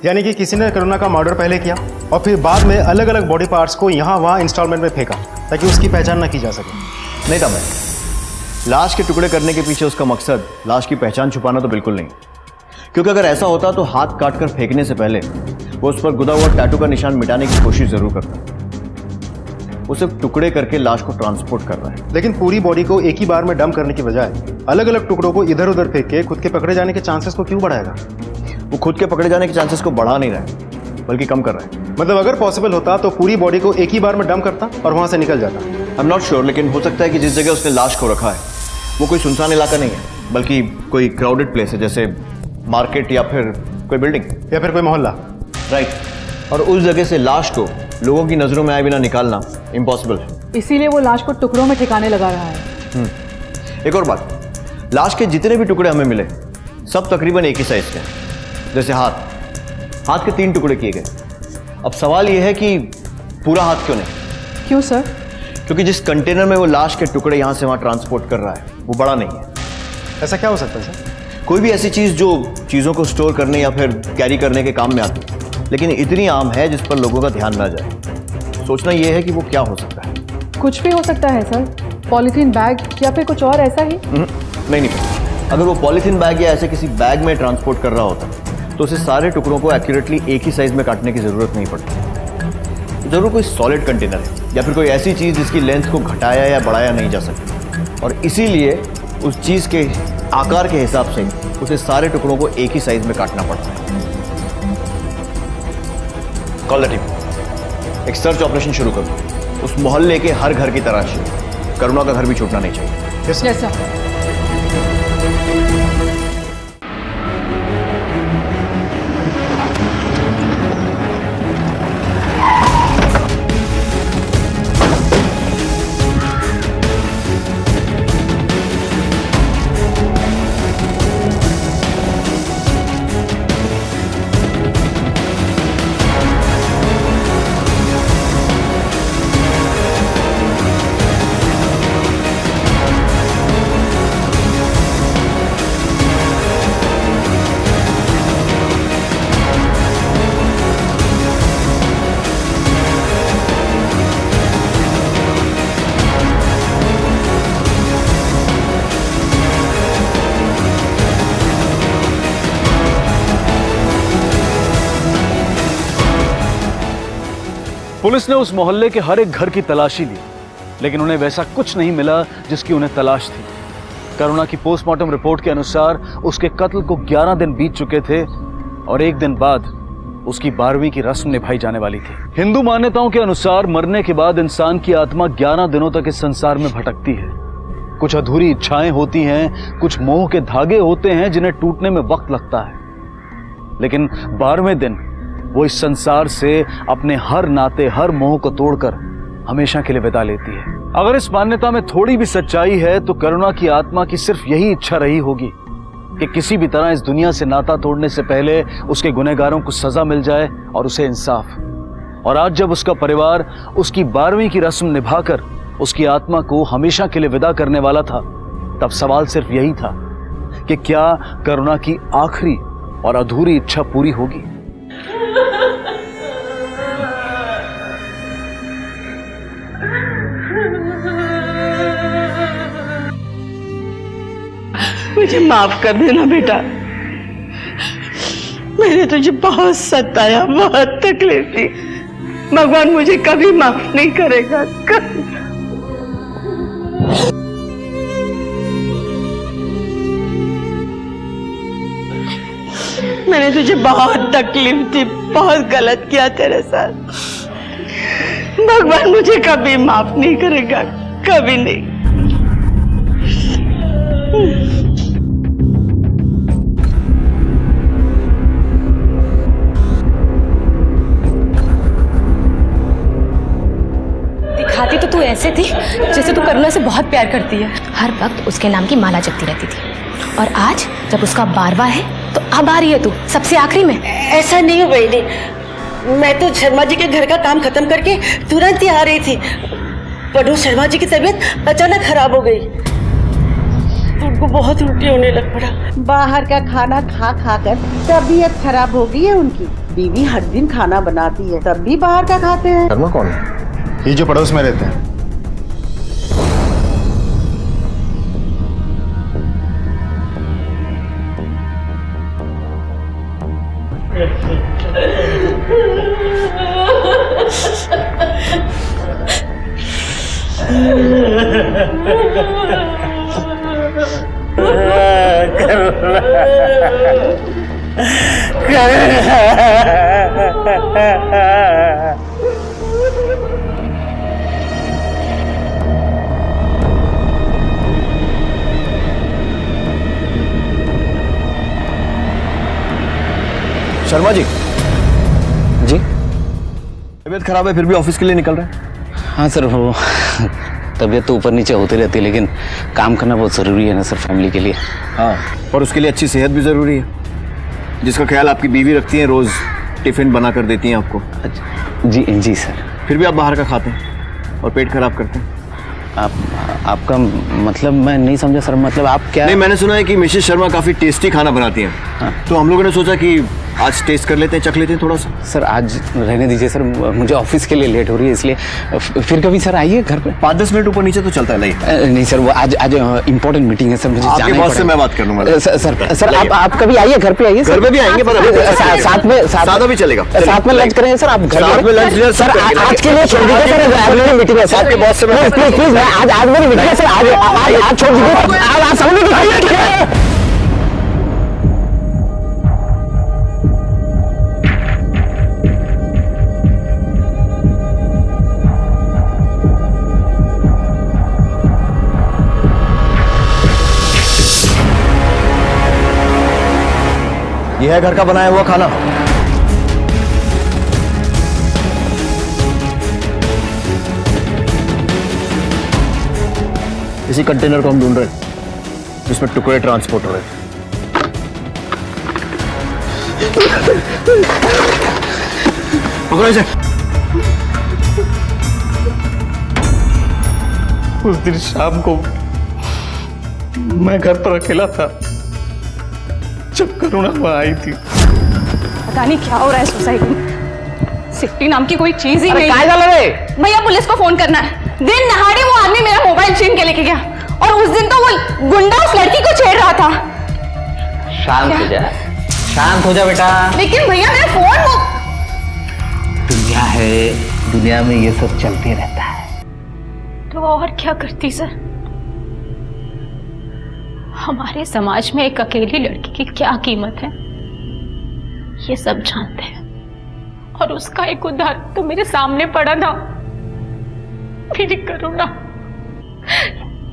यानी कि किसी ने करुणा का मर्डर पहले किया और फिर बाद में अलग अलग बॉडी पार्ट्स को यहाँ वहाँ इंस्टॉलमेंट में फेंका ताकि उसकी पहचान ना की जा सके।
नहीं था मैं, लाश के टुकड़े करने के पीछे उसका मकसद लाश की पहचान छुपाना तो बिल्कुल नहीं,
क्योंकि अगर ऐसा होता तो हाथ काटकर फेंकने से पहले वो उस पर गुदा हुआ टैटू का निशान मिटाने की कोशिश जरूर करता। वो सिर्फ टुकड़े करके लाश को ट्रांसपोर्ट कर रहा है।
लेकिन पूरी बॉडी को एक ही बार में डंप करने की बजाय अलग अलग टुकड़ों को इधर उधर फेंक के खुद के पकड़े जाने के चांसेस को क्यों बढ़ाएगा?
वो खुद के पकड़े जाने के चांसेस को बढ़ा नहीं रहा है, बल्कि कम कर रहा है।
मतलब अगर पॉसिबल होता तो पूरी बॉडी को एक ही बार में डंप करता और वहां से निकल जाता।
आई एम नॉट श्योर, लेकिन हो सकता है कि जिस जगह उसने लाश को रखा है वो कोई सुनसान इलाका नहीं है, बल्कि कोई क्राउडेड प्लेस है, जैसे मार्केट या फिर कोई बिल्डिंग
या फिर कोई मोहल्ला।
राइट। और उस जगह से लाश को लोगों की नजरों में आए बिना निकालना इम्पॉसिबल है।
इसीलिए वो लाश को टुकड़ों में ठिकाने लगा रहा है।
एक और बात, लाश के जितने भी टुकड़े हमें मिले सब तकरीबन एक ही साइज के हैं। जैसे हाथ के 3 टुकड़े किए गए। अब सवाल यह है कि पूरा हाथ क्यों नहीं?
क्यों सर?
क्योंकि जिस कंटेनर में वो लाश के टुकड़े यहां से वहां ट्रांसपोर्ट कर रहा है वो बड़ा नहीं है।
ऐसा क्या हो सकता है सर?
कोई भी ऐसी चीज जो चीजों को स्टोर करने या फिर कैरी करने के काम में आती है, लेकिन इतनी आम है जिस पर लोगों का ध्यान ना जाए। सोचना यह है कि वो क्या हो सकता है।
कुछ भी हो सकता है सर, पॉलीथीन बैग या फिर कुछ और ऐसा ही।
नहीं, अगर वो पॉलीथीन बैग या ऐसे किसी बैग में ट्रांसपोर्ट कर रहा होता तो उसे सारे टुकड़ों को एक्यूरेटली एक ही साइज में काटने की जरूरत नहीं पड़ती। जरूर कोई सॉलिड कंटेनर है या फिर कोई ऐसी चीज जिसकी लेंथ को घटाया या बढ़ाया नहीं जा सकती, और इसीलिए उस चीज के आकार के हिसाब से उसे सारे टुकड़ों को एक ही साइज में काटना पड़ता है। कॉल द टीम, एक सर्च ऑपरेशन शुरू करो। उस मोहल्ले के हर घर की तलाशी, करुणा का घर भी छूटना नहीं चाहिए।
Yes sir.
पुलिस ने उस मोहल्ले के हर एक घर की तलाशी ली, लेकिन उन्हें वैसा कुछ नहीं मिला जिसकी उन्हें तलाश थी। करुणा की पोस्टमार्टम रिपोर्ट के अनुसार उसके कत्ल को 11 दिन बीत चुके थे और एक दिन बाद उसकी 12वीं की रस्म निभाई जाने वाली थी। हिंदू मान्यताओं के अनुसार मरने के बाद इंसान की आत्मा 11 दिनों तक इस संसार में भटकती है। कुछ अधूरी इच्छाएं होती हैं, कुछ मोह के धागे होते हैं जिन्हें टूटने में वक्त लगता है, लेकिन 12वें दिन वो इस संसार से अपने हर नाते, हर मोह को तोड़कर हमेशा के लिए विदा लेती है। अगर इस मान्यता में थोड़ी भी सच्चाई है तो करुणा की आत्मा की सिर्फ यही इच्छा रही होगी कि किसी भी तरह इस दुनिया से नाता तोड़ने से पहले उसके गुनहगारों को सजा मिल जाए और उसे इंसाफ। और आज जब उसका परिवार उसकी 12वीं की रस्म निभाकर उसकी आत्मा को हमेशा के लिए विदा करने वाला था, तब सवाल सिर्फ यही था कि क्या करुणा की आखिरी और अधूरी इच्छा पूरी होगी।
मुझे माफ कर देना बेटा, मैंने तुझे बहुत सताया, बहुत तकलीफ दी। भगवान मुझे कभी माफ नहीं करेगा, कभी। मैंने तुझे बहुत तकलीफ दी, बहुत गलत किया तेरे साथ। भगवान मुझे कभी माफ नहीं करेगा, कभी नहीं।
दिखाती तो तू ऐसे थी जैसे तू करुणा से बहुत प्यार करती है। हर वक्त उसके नाम की माला जपती रहती थी, और आज जब उसका 12वां है तो अब आ रही है तू सबसे आखिरी में।
ऐसा नहीं हो बहनी, मैं तो शर्मा जी के घर का काम खत्म करके तुरंत ही आ रही थी, पर शर्मा जी की तबीयत अचानक खराब हो गई, तो उनको बहुत उल्टी होने लग पड़ा। बाहर का खाना खा खा कर तबीयत खराब हो गई है उनकी। बीवी हर दिन खाना बनाती है, तब भी बाहर का खाते हैं।
शर्मा कौन है? ये जो पड़ोस में रहते हैं।
शर्मा जी,
जी
तबीयत खराब है फिर भी ऑफिस के लिए निकल रहे हैं?
हाँ सर, वो तबीयत तो ऊपर नीचे होती रहती है, लेकिन काम करना बहुत ज़रूरी है ना सर, फैमिली के लिए।
हाँ, और उसके लिए अच्छी सेहत भी ज़रूरी है, जिसका ख्याल आपकी बीवी रखती है, रोज़ टिफ़िन बना कर देती हैं आपको।
जी जी सर।
फिर भी आप बाहर का खाते हैं और पेट खराब करते हैं।
आपका मतलब मैं नहीं समझा सर, मतलब आप क्या?
नहीं, मैंने सुना है कि मिसेस शर्मा काफ़ी टेस्टी खाना बनाती हैं। हाँ। तो हम लोगों ने सोचा कि आज टेस्ट कर लेते हैं, चख लेते हैं थोड़ा सा।
सर आज रहने दीजिए सर, मुझे ऑफिस के लिए लेट हो रही है, इसलिए फिर कभी सर आइए घर पे।
5-10 मिनट ऊपर नीचे तो चलता है।
नहीं सर, वो आज इंपॉर्टेंट मीटिंग है सर, मुझे जाना ही
बॉस से मैं बात कर लूंगा।
सर आप कभी आइए घर पे, आइए।
घर पे भी आएंगे,
साथ में
सादा भी चलेगा,
साथ में लंच करेंगे सर। आप घर में लंच
सर
आज के लिए छोड़ दीजिए सर, अगली मीटिंग है सर। बॉस से प्लीज आज मेरी मीटिंग है सर, आज छोड़ दीजिए, आज समझ लीजिए।
यह है घर का बनाया हुआ खाना। इसी कंटेनर को हम ढूंढ रहे हैं जिसमें टुकड़े ट्रांसपोर्ट हो रहे हैं। पकड़ो इसे।
उस दिन शाम को मैं घर पर अकेला था जब करुणा वहां आई थी।
पता नहीं क्या हो रहा है सोसाइटी में, सेफ्टी नाम की कोई चीज ही नहीं। भैया पुलिस को फोन करना है। दिन नहाड़े वो आदमी मेरा मोबाइल छीन के लेके गया, और उस दिन तो वो गुंडा उस लड़की को छेड़ रहा था।
शांत हो जा, शांत हो जा बेटा।
लेकिन भैया मेरा फोन वो
दुनिया है, दुनिया में ये सब चलते रहता है।
तो और क्या करती सर? हमारे समाज में एक अकेली लड़की की क्या कीमत है ये सब जानते हैं, और उसका एक उदाहरण तो मेरे सामने पड़ा था। मेरी करुणा,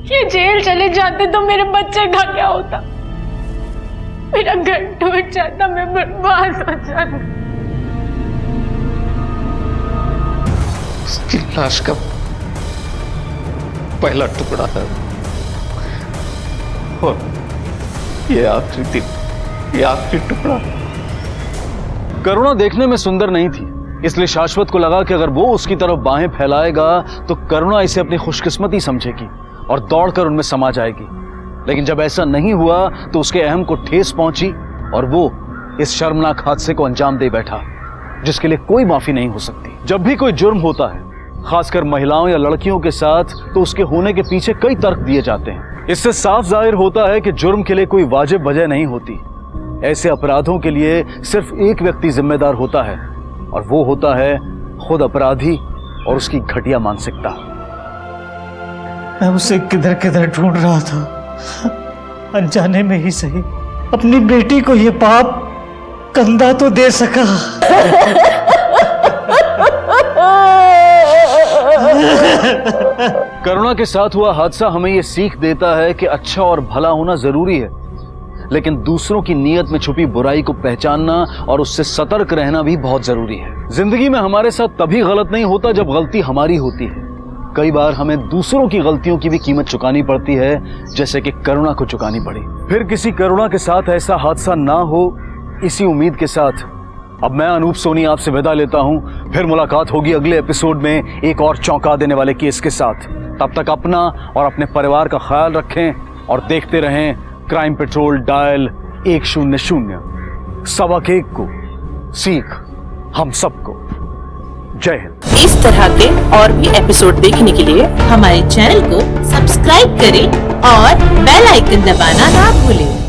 ये जेल चले जाते तो मेरे बच्चे का क्या होता? मेरा घर टूट जाता, मैं बर्बाद हो जाता।
उसकी लाश का पहला टुकड़ा है, और ये आखिरी दिन, ये आखिरी टुकड़ा।
करुणा देखने में सुंदर नहीं थी, इसलिए शाश्वत को लगा कि अगर वो उसकी तरफ बाहें फैलाएगा तो करुणा इसे अपनी खुशकिस्मती समझेगी और दौड़कर उनमें समा जाएगी। लेकिन जब ऐसा नहीं हुआ तो उसके अहम को ठेस पहुंची और वो इस शर्मनाक हादसे को अंजाम दे बैठा, जिसके लिए कोई माफी नहीं हो सकती। जब भी कोई जुर्म होता है, खासकर महिलाओं या लड़कियों के साथ, तो उसके होने के पीछे कई तर्क दिए जाते हैं। इससे साफ जाहिर होता है कि जुर्म के लिए कोई वाजिब वजह नहीं होती। ऐसे अपराधों के लिए सिर्फ एक व्यक्ति जिम्मेदार होता है, और वो होता है खुद अपराधी और उसकी घटिया मानसिकता।
मैं उसे किधर किधर ढूंढ रहा था, अनजाने में ही सही अपनी बेटी को ये पाप कंधा तो दे सका।
करुणा के साथ हुआ हादसा हमें यह सीख देता है कि अच्छा और भला होना जरूरी है, लेकिन दूसरों की नीयत में छुपी बुराई को पहचानना और उससे सतर्क रहना भी बहुत जरूरी है। जिंदगी में हमारे साथ तभी गलत नहीं होता जब गलती हमारी होती है। कई बार हमें दूसरों की गलतियों की भी कीमत चुकानी पड़ती है, जैसे कि करुणा को चुकानी पड़ी। फिर किसी करुणा के साथ ऐसा हादसा ना हो, इसी उम्मीद के साथ अब मैं अनूप सोनी आपसे विदा लेता हूं। फिर मुलाकात होगी अगले एपिसोड में एक और चौंका देने वाले केस के साथ। तब तक अपना और अपने परिवार का ख्याल रखें और देखते रहें क्राइम पेट्रोल डायल 100। सबक एक को सीख हम सबको। जय हिंद।
इस तरह के और भी एपिसोड देखने के लिए हमारे चैनल को सब्सक्राइब करें और बेल आइकन दबाना ना भूलें।